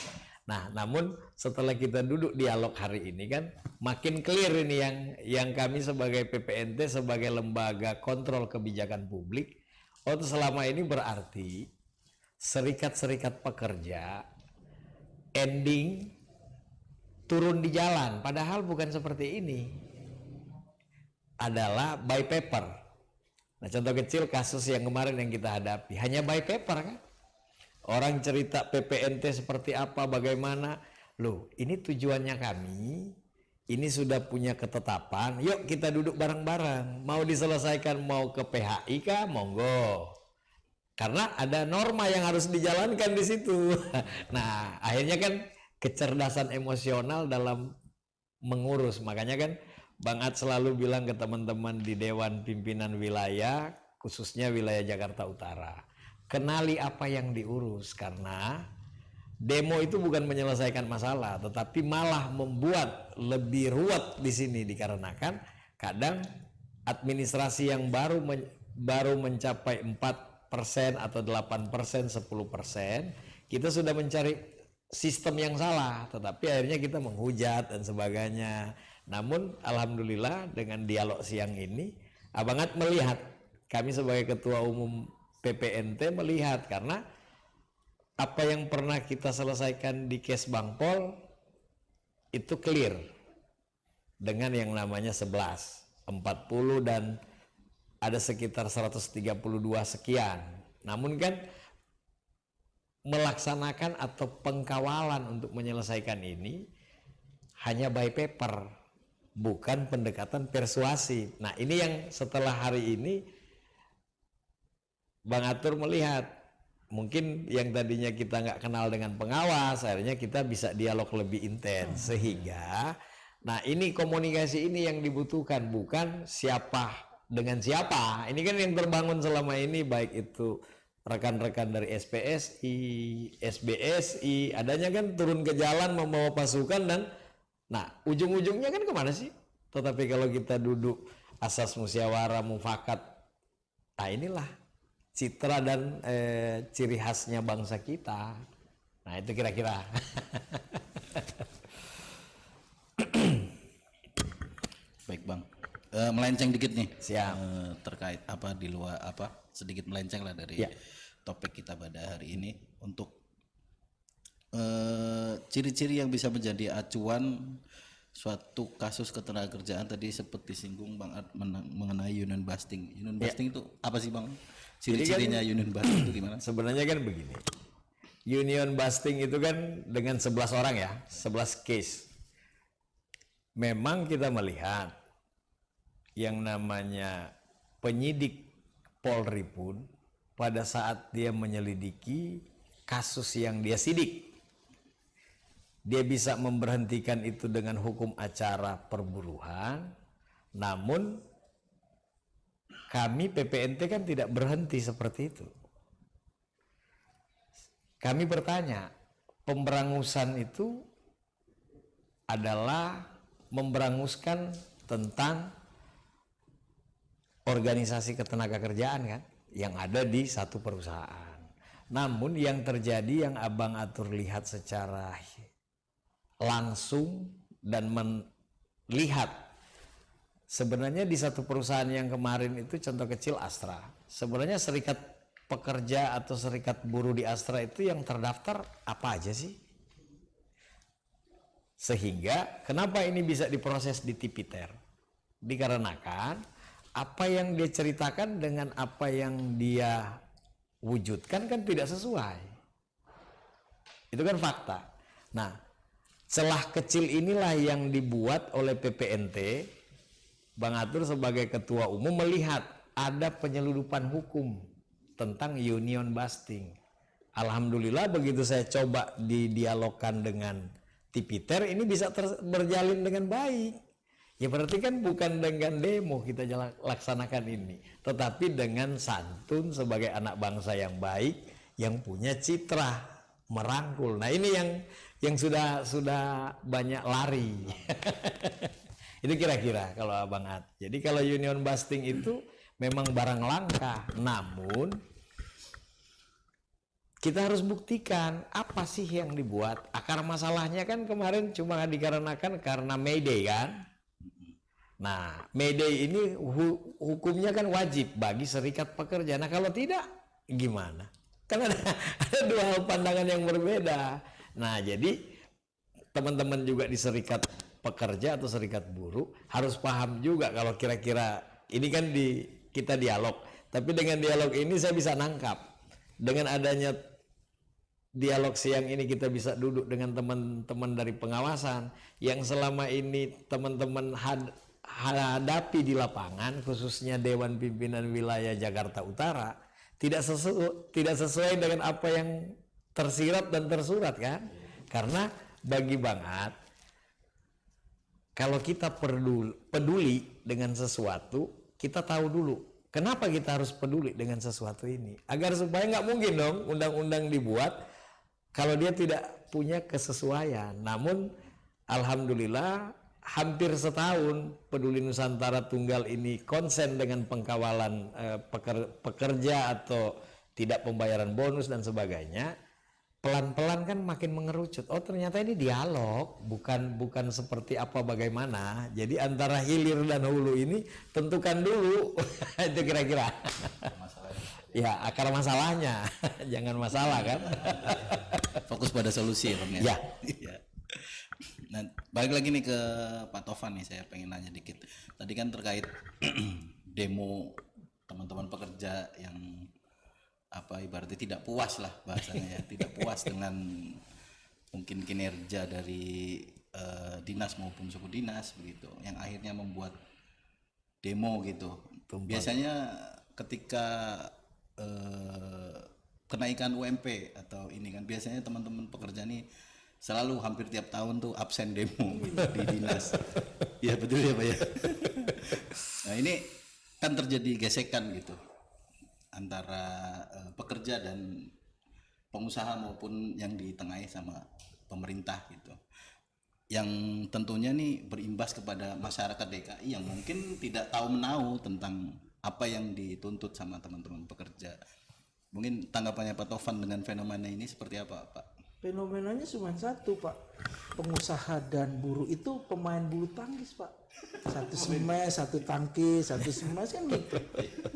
Nah, namun setelah kita duduk dialog hari ini kan makin clear ini yang kami sebagai PPNT sebagai lembaga kontrol kebijakan publik, selama ini berarti serikat-serikat pekerja ending turun di jalan, padahal bukan seperti ini, adalah by paper. Nah, contoh kecil kasus yang kemarin yang kita hadapi hanya by paper kan, orang cerita PPNT seperti apa, bagaimana, loh ini tujuannya kami, ini sudah punya ketetapan, yuk kita duduk bareng-bareng, mau diselesaikan mau ke PHI kah, monggo. Karena ada norma yang harus dijalankan di situ. Nah, akhirnya kan kecerdasan emosional dalam mengurus. Makanya kan Bang Ad selalu bilang ke teman-teman di Dewan Pimpinan Wilayah, khususnya wilayah Jakarta Utara, kenali apa yang diurus. Karena demo itu bukan menyelesaikan masalah, tetapi malah membuat lebih ruwet di sini dikarenakan kadang administrasi yang baru mencapai 4% atau 8%, 10%, kita sudah mencari sistem yang salah, tetapi akhirnya kita menghujat dan sebagainya. Namun alhamdulillah dengan dialog siang ini, Abang Ad melihat, kami sebagai Ketua Umum PPNT melihat, karena apa yang pernah kita selesaikan di Kes Bangpol itu clear dengan yang namanya 11, 40 dan ada sekitar 132 sekian. Namun kan melaksanakan atau pengkawalan untuk menyelesaikan ini hanya by paper, bukan pendekatan persuasif. Nah, ini yang setelah hari ini Bang Atur melihat, mungkin yang tadinya kita nggak kenal dengan pengawas, akhirnya kita bisa dialog lebih intens. Sehingga, nah ini komunikasi ini yang dibutuhkan, bukan siapa dengan siapa. Ini kan yang terbangun selama ini, baik itu rekan-rekan dari SPSI, SBSI, adanya kan turun ke jalan membawa pasukan dan nah ujung-ujungnya kan kemana sih? Tetapi kalau kita duduk asas musyawarah mufakat, nah inilah citra dan ciri khasnya bangsa kita. Nah itu kira-kira. Baik, Bang. Melenceng dikit nih. Siap. Terkait apa di luar apa sedikit melenceng lah dari topik kita pada hari ini untuk ciri-ciri yang bisa menjadi acuan suatu kasus ketenagakerjaan. Tadi sempat disinggung Bang Ad mengenai union busting. Union busting itu apa sih, Bang? Ciri-cirinya union busting itu gimana? Sebenarnya kan begini. Union busting itu kan dengan 11 orang ya, 11 case. Memang kita melihat yang namanya penyidik Polri pun pada saat dia menyelidiki kasus yang dia sidik, dia bisa memberhentikan itu dengan hukum acara perburuhan. Namun kami PPNT kan tidak berhenti seperti itu. Kami bertanya, pemberangusan itu adalah memberanguskan tentang organisasi ketenagakerjaan kan yang ada di satu perusahaan. Namun yang terjadi yang Abang Atur lihat secara langsung dan melihat sebenarnya di satu perusahaan yang kemarin itu contoh kecil Astra. Sebenarnya serikat pekerja atau serikat buruh di Astra itu yang terdaftar apa aja sih? Sehingga kenapa ini bisa diproses di Tipiter? Dikarenakan apa yang dia ceritakan dengan apa yang dia wujudkan kan tidak sesuai. Itu kan fakta. Nah, celah kecil inilah yang dibuat oleh PPNT. Bang Atur sebagai ketua umum melihat ada penyelundupan hukum tentang union busting. Alhamdulillah begitu saya coba didialogkan dengan Tipiter ini bisa berjalin dengan baik. Ya berarti kan bukan dengan demo kita laksanakan ini, tetapi dengan santun sebagai anak bangsa yang baik, yang punya citra merangkul. Nah ini yang sudah banyak lari. Itu kira-kira kalau Abang At. Jadi kalau union busting itu memang barang langka, namun kita harus buktikan apa sih yang dibuat. Akar masalahnya kan kemarin cuma dikarenakan karena May Day kan. Nah, May Day ini hukumnya kan wajib bagi serikat pekerja. Nah, kalau tidak gimana? Kan ada dua hal pandangan yang berbeda. Nah, jadi teman-teman juga di serikat pekerja atau serikat buruh harus paham juga kalau kira-kira ini kan kita dialog. Tapi dengan dialog ini saya bisa nangkap. Dengan adanya dialog siang ini kita bisa duduk dengan teman-teman dari pengawasan yang selama ini teman-teman hadapi di lapangan, khususnya Dewan Pimpinan Wilayah Jakarta Utara, tidak sesuai dengan apa yang tersirat dan tersurat kan? Karena bagi Bang At, kalau kita peduli dengan sesuatu, kita tahu dulu kenapa kita harus peduli dengan sesuatu ini, agar supaya nggak mungkin dong undang-undang dibuat kalau dia tidak punya kesesuaian. Namun alhamdulillah hampir setahun Peduli Nusantara Tunggal ini konsen dengan pengkawalan pekerja atau tidak pembayaran bonus dan sebagainya. Pelan-pelan kan makin mengerucut. Oh ternyata ini dialog, bukan seperti apa bagaimana. Jadi antara hilir dan hulu ini tentukan dulu. Itu kira-kira. Ya akar masalahnya, jangan masalah kan. Fokus pada solusi ya Bang ya. Ya. Nah, balik lagi nih ke Pak Tovan nih, saya pengen nanya dikit. Tadi kan terkait demo teman-teman pekerja yang ibaratnya tidak puas lah bahasanya ya, tidak puas dengan mungkin kinerja dari dinas maupun suku dinas begitu, yang akhirnya membuat demo gitu. Biasanya ketika kenaikan UMP atau ini kan biasanya teman-teman pekerja nih selalu hampir tiap tahun tuh absen demo di dinas. Ya betul ya Pak ya. Nah ini kan terjadi gesekan gitu antara pekerja dan pengusaha maupun yang ditengahi sama pemerintah gitu. Yang tentunya nih berimbas kepada masyarakat DKI yang mungkin tidak tahu menahu tentang apa yang dituntut sama teman-teman pekerja. Mungkin tanggapannya Pak Tovan dengan fenomena ini seperti apa Pak? Fenomenanya cuma satu Pak, pengusaha dan buruh itu pemain bulu tangkis Pak, satu smash, satu tangkis, satu smash kan gitu.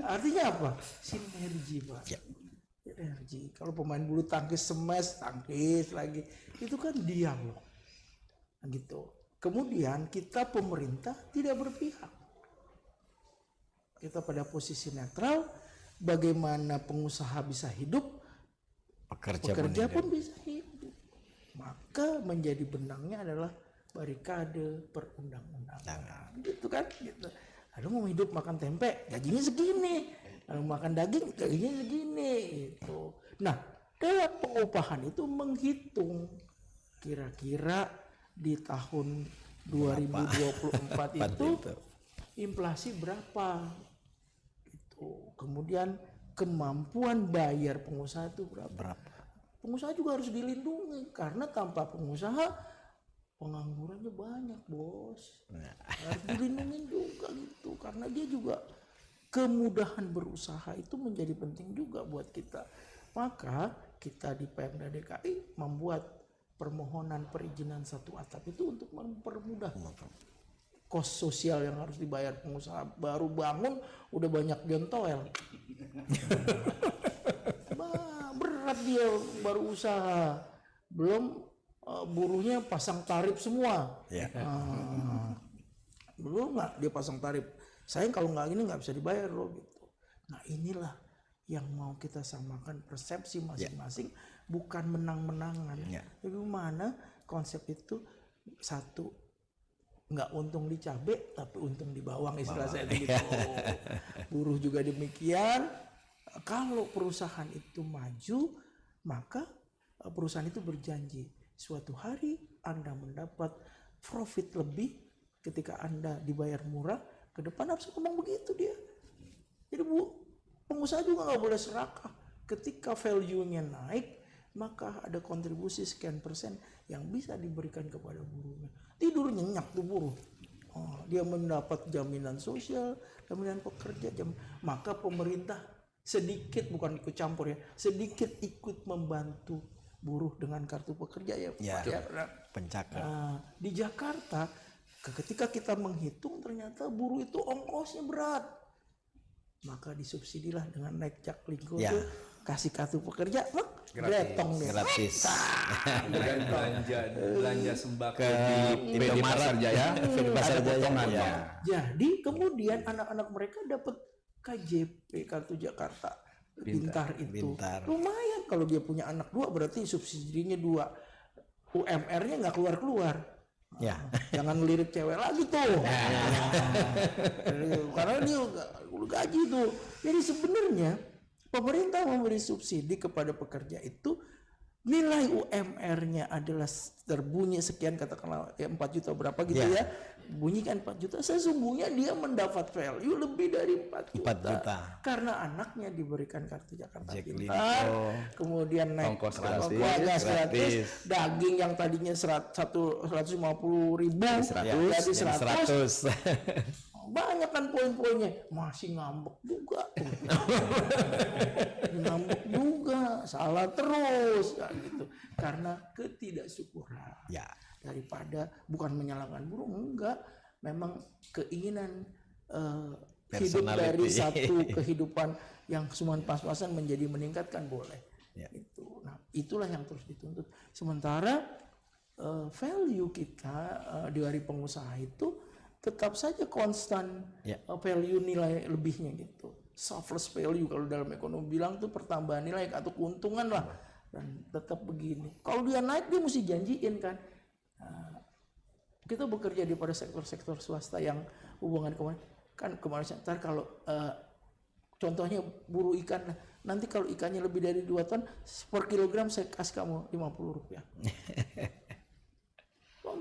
Artinya apa? Sinergi Pak. Sinergi. Kalau pemain bulu tangkis smash, tangkis lagi, itu kan dialog gitu. Kemudian kita pemerintah tidak berpihak, kita pada posisi netral. Bagaimana pengusaha bisa hidup, pekerja pun bisa hidup. Maka menjadi benangnya adalah barikade perundang-undangan. Gitu kan? Gitu. Lalu mau hidup makan tempe, gajinya segini. Lalu makan daging, gajinya segini. Gitu. Nah, dalam pengupahan itu menghitung kira-kira di tahun 2024 itu inflasi berapa. Gitu. Kemudian kemampuan bayar pengusaha itu berapa? pengusaha juga harus dilindungi, karena tanpa pengusaha penganggurannya banyak, bos. Harus dilindungi juga gitu, karena dia juga kemudahan berusaha itu menjadi penting juga buat kita. Maka kita di Pemda DKI membuat permohonan perizinan satu atap itu untuk mempermudah kos sosial yang harus dibayar pengusaha. Baru bangun udah banyak jontoel. Berat dia baru usaha, belum buruhnya pasang tarif semua. Belum nggak dia pasang tarif, saya kalau nggak gini nggak bisa dibayar loh gitu. Nah inilah yang mau kita samakan persepsi masing-masing, bukan menang-menangan. Bagaimana konsep itu satu, nggak untung di cabe tapi untung di bawang, istilah saya begitu. Buruh juga demikian. Kalau perusahaan itu maju, maka perusahaan itu berjanji suatu hari Anda mendapat profit lebih ketika Anda dibayar murah. Ke depan harus ngomong begitu dia. Jadi pengusaha juga nggak boleh serakah. Ketika value-nya naik, maka ada kontribusi sekian persen yang bisa diberikan kepada buruhnya. Tidur nyenyak tuh buruh. Dia mendapat jaminan sosial, jaminan pekerja, maka pemerintah sedikit, bukan ikut campur ya, sedikit ikut membantu buruh dengan kartu pekerja ya Pak ya. Pencakar. Di Jakarta ketika kita menghitung ternyata buruh itu ongkosnya berat, maka disubsidilah dengan naik Jaklingko tuh, kasih kartu pekerja, gretong deh. Gratis. Kemudian belanja sembako di Indomaret Pasar Jaya, Pasar Jaya ya. Jadi kemudian anak-anak mereka dapat KJP, kartu Jakarta Pintar itu. Lumayan kalau dia punya anak 2, berarti subsidinya 2. UMR-nya nggak keluar-keluar. Jangan ngelirik cewek lagi tuh. Karena dia udah gaji tuh. Jadi sebenarnya pemerintah memberi subsidi kepada pekerja itu, nilai UMR-nya adalah terbunyi sekian, katakanlah 4 juta berapa gitu ya. Bunyikan 4 juta, sesungguhnya dia mendapat value lebih dari 4 juta. Karena anaknya diberikan kartu Jakarta Pintar, kemudian naik ongkos gratis, daging yang tadinya 150.000 jadi 100. Banyak kan poin-poinnya, masih ngambek juga. Ngambek juga, salah terus gitu. Karena ketidaksyukuran. Daripada bukan menyalahkan buruh, enggak, memang keinginan hidup dari satu kehidupan yang cuma pas-pasan menjadi meningkatkan boleh. Itu. Nah, itulah yang terus dituntut. Sementara value kita dari pengusaha itu tetap saja konstan, value nilai lebihnya gitu. Surplus value kalau dalam ekonomi bilang tuh pertambahan nilai atau keuntungan lah, dan tetap begini. Kalau dia naik dia mesti janjiin kan. Kita bekerja di pada sektor-sektor swasta yang hubungan kemarin ntar kalau contohnya buruh ikan, nanti kalau ikannya lebih dari 2 ton per kilogram saya kasih kamu Rp50.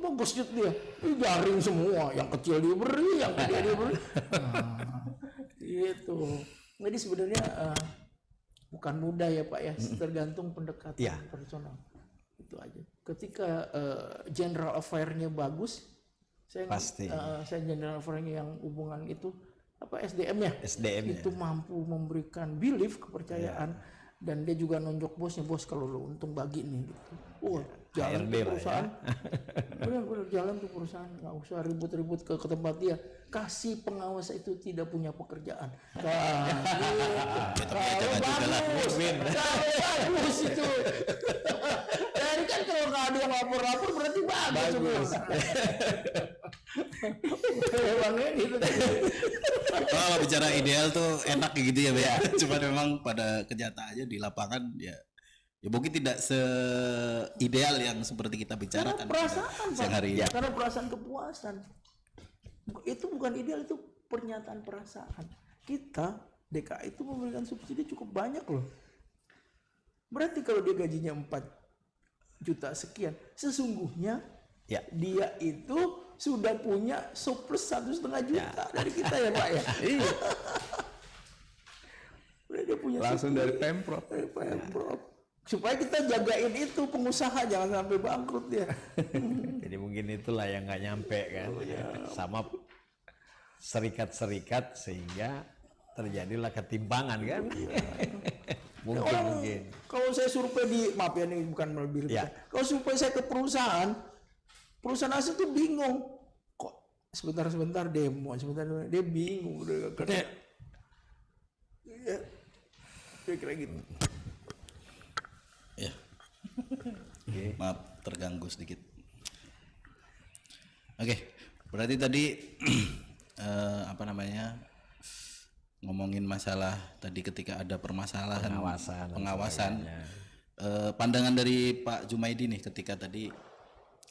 Bagus dia, jaring semua, yang kecil diberi, yang gede diberi. Gitu. Jadi sebenarnya bukan mudah ya Pak ya, tergantung pendekatan personal. Itu aja. Ketika general affair-nya bagus, saya general affair-nya yang hubungan itu apa SDM ya? Itu mampu memberikan belief, kepercayaan, dan dia juga nunjuk bosnya, bos kalau lo untung bagi nih gitu. Jalan tuh perusahaan, bener jalan tuh perusahaan, nggak usah ribut-ribut ke tempat dia. Kasih pengawas itu tidak punya pekerjaan. Kalau bagus itu. Jadi kan kalau nggak ada yang lapor-lapor berarti bagus. Kalau bicara ideal tuh enak gitu ya, Pak. Cuma memang pada kenyataannya di lapangan ya mungkin tidak se-ideal yang seperti kita bicarakan. Karena perasaan, siang hari ini. Karena perasaan kepuasan. Itu bukan ideal, itu pernyataan perasaan. Kita DKI itu memberikan subsidi cukup banyak loh. Berarti kalau dia gajinya 4 juta sekian, sesungguhnya dia itu sudah punya surplus 1,5 juta dari kita ya Pak ya. Iya. Dia punya Langsung surplus dari Pemprov. dari Pemprov. supaya kita jagain itu pengusaha jangan sampai bangkrut dia. Jadi mungkin itulah yang nggak nyampe kan, sama serikat-serikat sehingga terjadilah ketimpangan kan. Mungkin. Kalau saya survei di, maaf ya ini bukan melebih, kalau survei saya ke perusahaan asing tuh bingung, kok sebentar demo, dia bingung udah kan. Ya, kira gitu. Ya. Maaf terganggu sedikit. Oke, berarti tadi ngomongin masalah tadi ketika ada permasalahan pengawasan. Pandangan dari Pak Jumaidi nih ketika tadi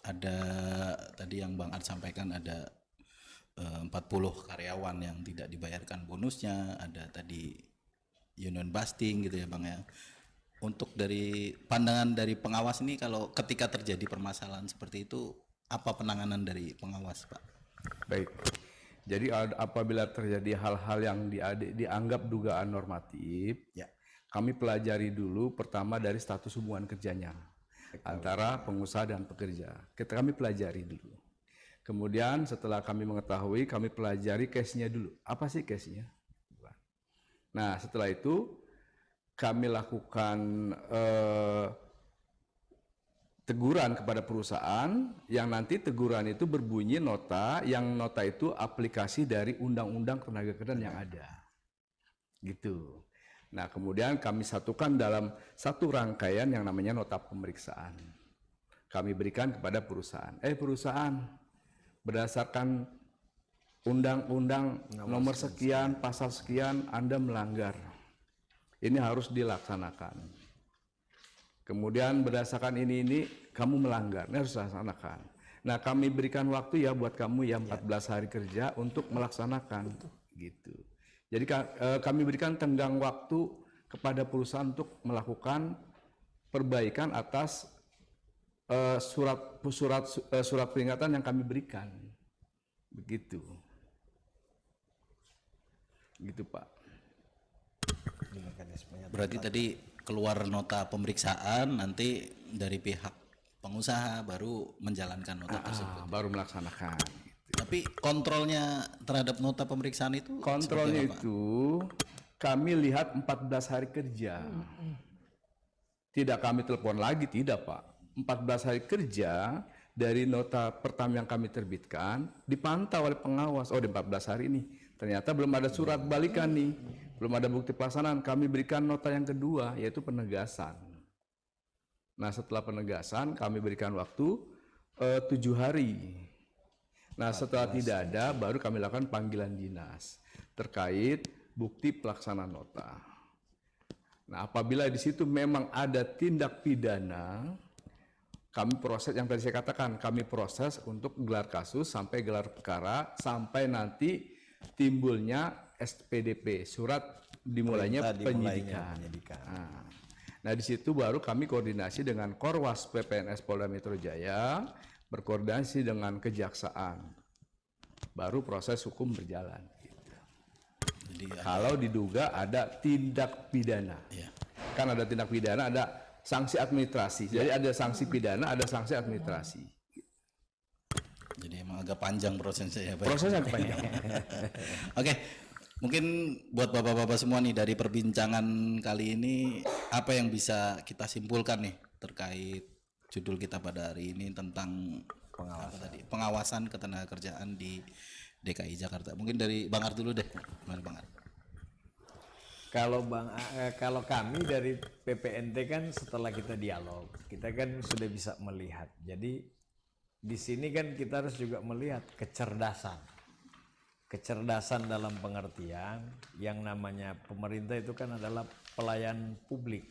ada yang Bang Art sampaikan ada 40 karyawan yang tidak dibayarkan bonusnya, ada tadi union busting gitu ya Bang ya. Untuk dari pandangan dari pengawas ini, kalau ketika terjadi permasalahan seperti itu, apa penanganan dari pengawas, Pak? Baik. Jadi apabila terjadi hal-hal yang dianggap dugaan normatif, kami pelajari dulu pertama dari status hubungan kerjanya antara pengusaha dan pekerja. Kami pelajari dulu. Kemudian setelah kami mengetahui, kami pelajari case-nya dulu. Apa sih case-nya? Nah, setelah itu kami lakukan teguran kepada perusahaan, yang nanti teguran itu berbunyi nota, yang nota itu aplikasi dari undang-undang ketenagakerjaan yang ada. Gitu. Nah, kemudian kami satukan dalam satu rangkaian yang namanya nota pemeriksaan. Kami berikan kepada perusahaan. Perusahaan, berdasarkan undang-undang nomor sekian, pasal sekian, Anda melanggar. Ini harus dilaksanakan. Kemudian berdasarkan ini kamu melanggar, ini harus dilaksanakan. Nah, kami berikan waktu ya buat kamu ya 14 hari kerja untuk melaksanakan. Gitu. Jadi kami berikan tenggang waktu kepada perusahaan untuk melakukan perbaikan atas surat peringatan yang kami berikan. Begitu. Gitu, Pak. Berarti tadi keluar nota pemeriksaan, nanti dari pihak pengusaha baru menjalankan nota tersebut. Baru melaksanakan. Tapi kontrolnya terhadap nota pemeriksaan itu? Kontrolnya itu kami lihat 14 hari kerja. Tidak kami telepon lagi, tidak Pak. 14 hari kerja dari nota pertama yang kami terbitkan dipantau oleh pengawas. Di 14 hari ini ternyata belum ada surat balikan nih, belum ada bukti pelaksanaan. Kami berikan nota yang kedua, yaitu penegasan. Nah, setelah penegasan kami berikan waktu 7 hari. Nah, setelah tidak ada, baru kami lakukan panggilan dinas terkait bukti pelaksanaan nota. Nah, apabila di situ memang ada tindak pidana, kami proses, yang tadi saya katakan, kami proses untuk gelar kasus sampai gelar perkara, sampai nanti timbulnya SPDP, surat dimulainya penyidikan. Nah, di situ baru kami koordinasi dengan Korwas PPNS Polda Metro Jaya, berkoordinasi dengan kejaksaan, baru proses hukum berjalan. Jadi, kalau diduga ada tindak pidana, kan ada tindak pidana, ada sanksi administrasi. Jadi ada sanksi pidana, ada sanksi administrasi. Jadi emang agak panjang prosesnya ya, Pak. Prosesnya panjang. Oke, mungkin buat bapak-bapak semua nih, dari perbincangan kali ini apa yang bisa kita simpulkan nih terkait judul kita pada hari ini tentang pengawasan ketenagakerjaan di DKI Jakarta. Mungkin dari Bang Art dulu deh. Gimana Bang Art? Kalau kami dari PPNT kan setelah kita dialog, kita kan sudah bisa melihat. Jadi di sini kan kita harus juga melihat kecerdasan. Kecerdasan dalam pengertian yang namanya pemerintah itu kan adalah pelayan publik.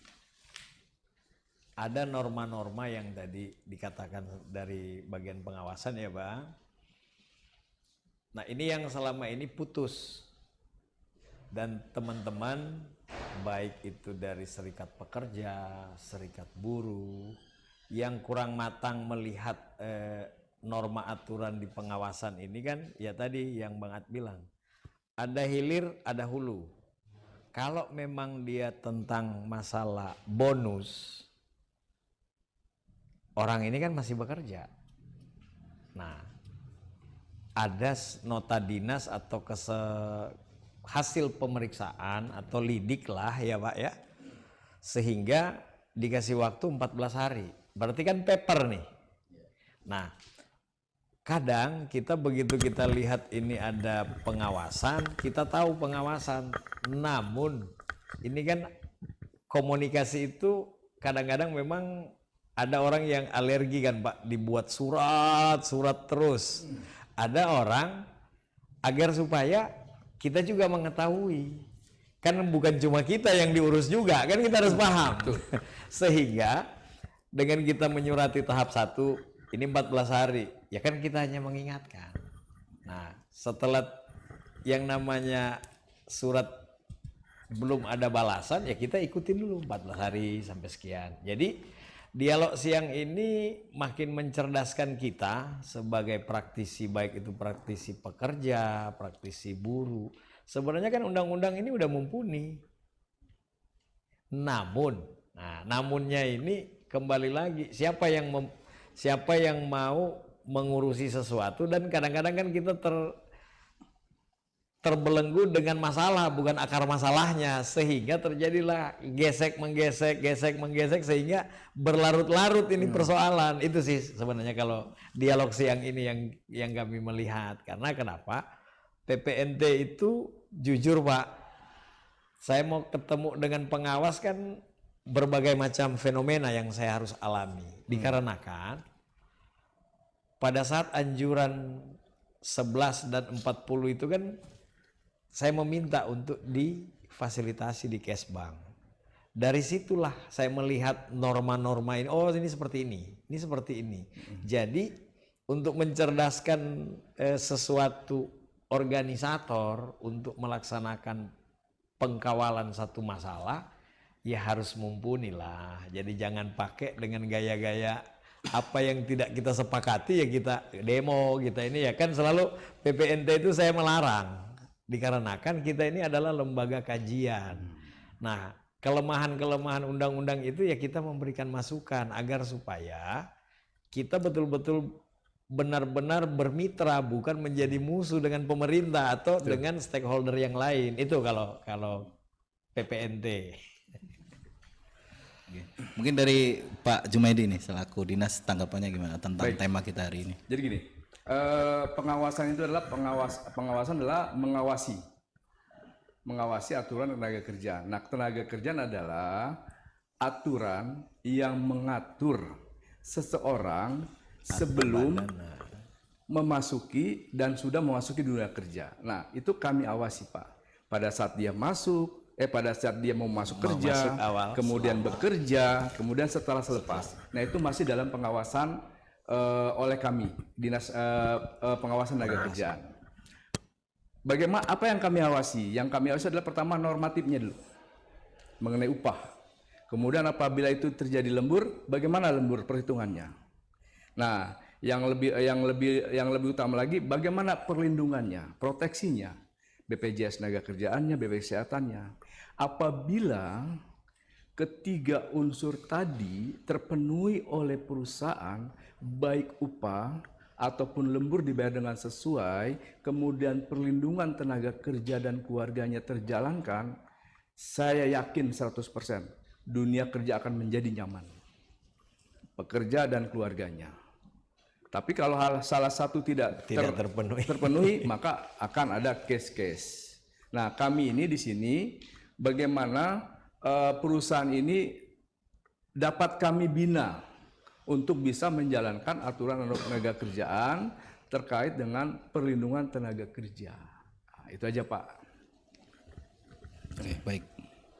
Ada norma-norma yang tadi dikatakan dari bagian pengawasan ya Bang. Nah, ini yang selama ini putus. Dan teman-teman baik itu dari serikat pekerja, serikat buruh yang kurang matang melihat norma aturan di pengawasan ini kan ya tadi yang Bang At bilang, ada hilir, ada hulu. Kalau memang dia tentang masalah bonus, orang ini kan masih bekerja. Nah, ada nota dinas atau hasil pemeriksaan atau lidik lah ya Pak ya, sehingga dikasih waktu 14 hari. Berarti kan paper nih. Nah, kadang kita begitu kita lihat ini ada pengawasan, kita tahu pengawasan. Namun ini kan komunikasi itu kadang-kadang memang ada orang yang alergi kan Pak, dibuat surat terus. Ada orang agar supaya kita juga mengetahui. Kan bukan cuma kita yang diurus juga, kan kita harus paham. Sehingga dengan kita menyurati tahap 1, ini 14 hari, ya kan kita hanya mengingatkan. Nah, setelah yang namanya surat belum ada balasan, ya kita ikutin dulu 14 hari sampai sekian. Jadi dialog siang ini makin mencerdaskan kita sebagai praktisi, baik itu praktisi pekerja, praktisi buruh. Sebenarnya kan undang-undang ini udah mumpuni. Namunnya ini kembali lagi, siapa yang mau mengurusi sesuatu, dan kadang-kadang kan kita terbelenggu dengan masalah, bukan akar masalahnya, sehingga terjadilah gesek menggesek sehingga berlarut-larut ini persoalan. Itu sih sebenarnya kalau dialog siang ini yang kami melihat. Karena kenapa? PPNT itu jujur Pak, saya mau ketemu dengan pengawas kan berbagai macam fenomena yang saya harus alami. Dikarenakan pada saat anjuran 11 dan 40 itu kan saya meminta untuk difasilitasi di Kesbang. Dari situlah saya melihat norma-norma ini, oh ini seperti ini seperti ini. Jadi untuk mencerdaskan sesuatu organisator untuk melaksanakan pengkawalan satu masalah, ya harus mumpuni lah. Jadi jangan pakai dengan gaya-gaya apa yang tidak kita sepakati ya kita demo, kita ini ya kan selalu PPNT itu saya melarang. Dikarenakan kita ini adalah lembaga kajian. Nah, kelemahan-kelemahan undang-undang itu ya kita memberikan masukan agar supaya kita betul-betul benar-benar bermitra, bukan menjadi musuh dengan pemerintah atau dengan stakeholder yang lain. Itu kalau PPNT. Mungkin dari Pak Jumaidi nih selaku dinas, tanggapannya gimana tentang tema kita hari ini? Jadi gini, pengawasan itu adalah mengawasi aturan tenaga kerja. Nah, tenaga kerjaan adalah aturan yang mengatur seseorang sebelum memasuki dan sudah memasuki dunia kerja. Nah, itu kami awasi Pak. Pada saat dia pada saat dia mau masuk kerja, awal, kemudian bekerja, kemudian setelah selepas. Nah, itu masih dalam pengawasan oleh kami, Dinas Pengawasan Tenaga Kerjaan. Bagaimana, apa yang kami awasi? Yang kami awasi adalah pertama normatifnya dulu, mengenai upah. Kemudian apabila itu terjadi lembur, bagaimana lembur perhitungannya? Nah, yang lebih utama lagi, bagaimana perlindungannya, proteksinya, BPJS Tenaga Kerjaannya, BPJS Kesehatannya. Apabila ketiga unsur tadi terpenuhi oleh perusahaan, baik upah ataupun lembur dibayar dengan sesuai, kemudian perlindungan tenaga kerja dan keluarganya terjalankan, saya yakin 100% dunia kerja akan menjadi nyaman. Pekerja dan keluarganya. Tapi kalau salah satu tidak terpenuhi, maka akan ada case-case. Nah, kami ini di sini bagaimana perusahaan ini dapat kami bina untuk bisa menjalankan aturan tenaga kerjaan terkait dengan perlindungan tenaga kerja. Nah, itu aja Pak. Oke, baik.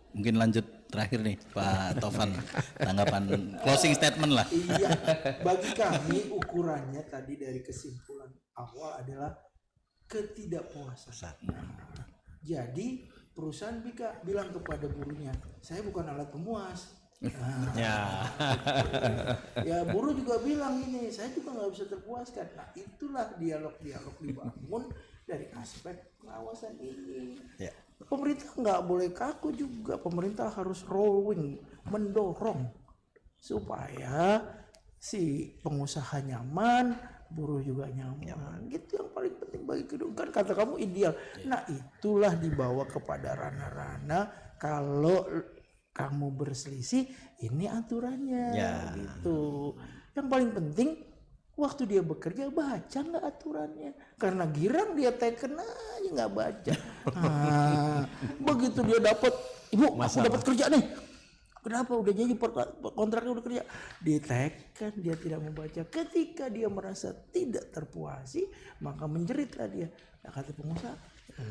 Mungkin lanjut terakhir nih Pak Taufan, tanggapan closing statement lah. Iya, bagi kami ukurannya tadi dari kesimpulan awal adalah ketidakpuasan. Jadi perusahaan bilang kepada buruhnya, saya bukan alat pemuas. Nah, ya buruh juga bilang ini, saya juga nggak bisa terpuaskan. Nah, itulah dialog-dialog dibangun dari aspek pengawasan ini. Ya. Pemerintah nggak boleh kaku juga, pemerintah harus mendorong supaya si pengusaha nyaman, buruh juga nyaman. Gitu yang paling penting bagi kehidupan. Kan kata kamu ideal. Nah, itulah dibawa kepada ranah-ranah kalau kamu berselisih, ini aturannya gitu. Yang paling penting waktu dia bekerja baca nggak aturannya, karena girang dia teken aja nggak baca. Nah, begitu dia dapat, ibu aku dapat kerja nih, kenapa udah jadi kontraknya udah kerja, diteken dia tidak membaca. Ketika dia merasa tidak terpuasi, maka menjeritlah dia. Nah, kata pengusaha,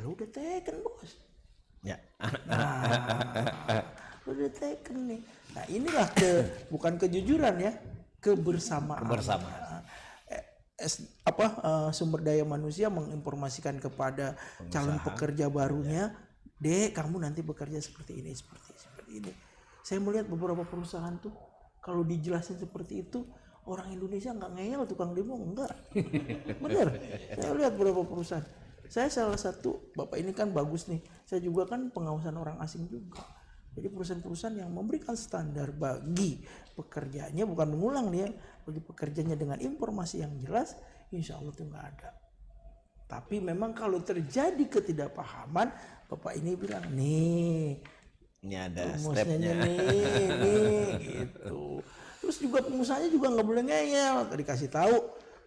lu udah teken bos. Ya. Nah, udah teken nih. Nah, inilah bukan kejujuran ya, kebersamaan. Sumber daya manusia menginformasikan kepada calon pekerja barunya, Dek, kamu nanti bekerja seperti ini, seperti ini. Saya melihat beberapa perusahaan tuh kalau dijelasin seperti itu, orang Indonesia nggak ngeyel, tukang demo enggak. Bener. Saya lihat beberapa perusahaan. Saya salah satu, Bapak ini kan bagus nih. Saya juga kan pengawasan orang asing juga. Jadi perusahaan-perusahaan yang memberikan standar bagi pekerjanya, bukan mengulang nih ya, bagi pekerjanya dengan informasi yang jelas, insya Allah itu nggak ada. Tapi memang kalau terjadi ketidakpahaman, Bapak ini bilang nih, Ini ada rumusnya stepnya. nih, gitu. Terus juga pengusahanya juga nggak boleh ngeyel, dikasih tahu,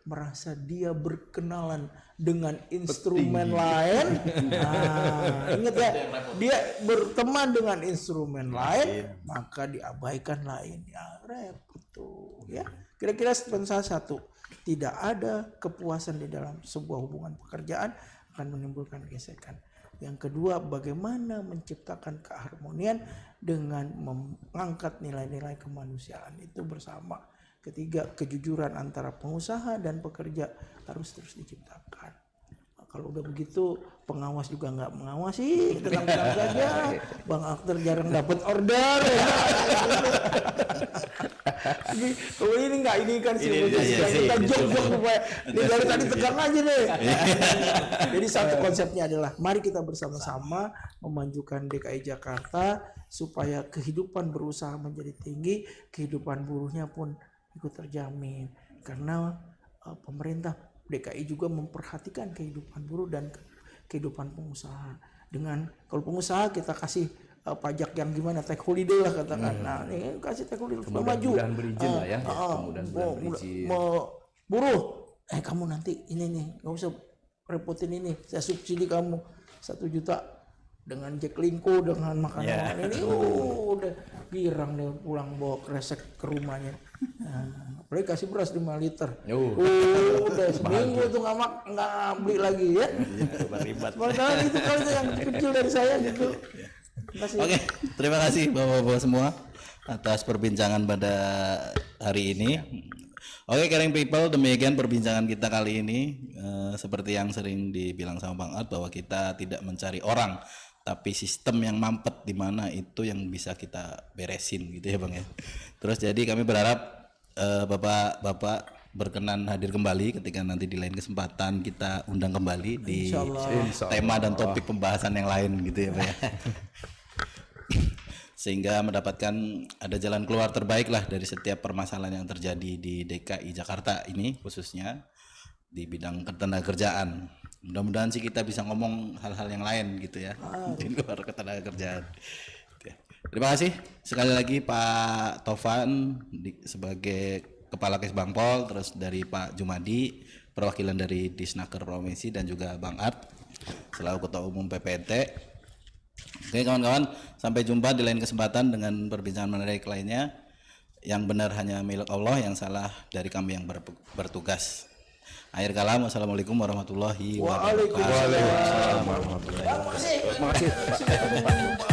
merasa dia berkenalan dengan instrumen lain. Nah, ingat ya, dia berteman dengan instrumen lain, maka diabaikan lain. Ya repot tuh ya. Kira-kira salah satu, tidak ada kepuasan di dalam sebuah hubungan pekerjaan akan menimbulkan gesekan. Yang kedua, bagaimana menciptakan keharmonian dengan mengangkat nilai-nilai kemanusiaan itu bersama. Ketiga, kejujuran antara pengusaha dan pekerja harus terus diciptakan. Nah, kalau udah begitu, pengawas juga nggak mengawasi, tenang-tenang saja. Bang Akhtar jarang dapat order. Kalau ini nggak, ini kan sih kita jok-jok supaya ini dari tadi tegang aja deh. Jadi satu konsepnya adalah mari kita bersama-sama memajukan DKI Jakarta supaya kehidupan berusaha menjadi tinggi, kehidupan buruhnya pun ikut terjamin, karena pemerintah DKI juga memperhatikan kehidupan buruh dan kehidupan pengusaha. Dengan kalau pengusaha kita kasih pajak yang gimana, take holiday lah katakan. Nah, ini kasih take holiday, Kemudahan berizin lah ya. Kemudahan berizin. Buruh, kamu nanti ini nih, nggak usah repotin ini, saya subsidi kamu 1 juta dengan Jaklingko, dengan makanan ini, udah girang deh pulang bawa kresek ke rumahnya. Nah, apalagi kasih beras 5 liter. Udah seminggu tuh nggak beli lagi ya. Ribet. Padahal itu kalau itu yang kecil dari saya gitu. Oke, terima kasih Bapak-bapak semua atas perbincangan pada hari ini. Oke, caring people, demikian perbincangan kita kali ini. Seperti yang sering dibilang sama Bang Art, bahwa kita tidak mencari orang, tapi sistem yang mampet di mana itu yang bisa kita beresin gitu ya Bang ya. Terus jadi kami berharap Bapak-bapak berkenan hadir kembali ketika nanti di lain kesempatan kita undang kembali di tema dan topik pembahasan yang lain gitu ya Pak ya. Sehingga mendapatkan ada jalan keluar terbaik lah dari setiap permasalahan yang terjadi di DKI Jakarta ini, khususnya di bidang ketenagakerjaan. Mudah-mudahan sih kita bisa ngomong hal-hal yang lain gitu ya, di luar ketenagakerjaan. Terima kasih sekali lagi Pak Tovan sebagai Kepala Kesbangpol, terus dari Pak Jumadi perwakilan dari Disnaker Provinsi, dan juga Bang Art selaku Ketua Umum PPNT. Oke kawan-kawan, sampai jumpa di lain kesempatan dengan perbincangan menarik lainnya. Yang benar hanya milik Allah, yang salah dari kami yang bertugas. Akhir kalam, wassalamualaikum warahmatullahi wabarakatuh. Waalaikumsalam warahmatullahi wabarakatuh. Terima kasih.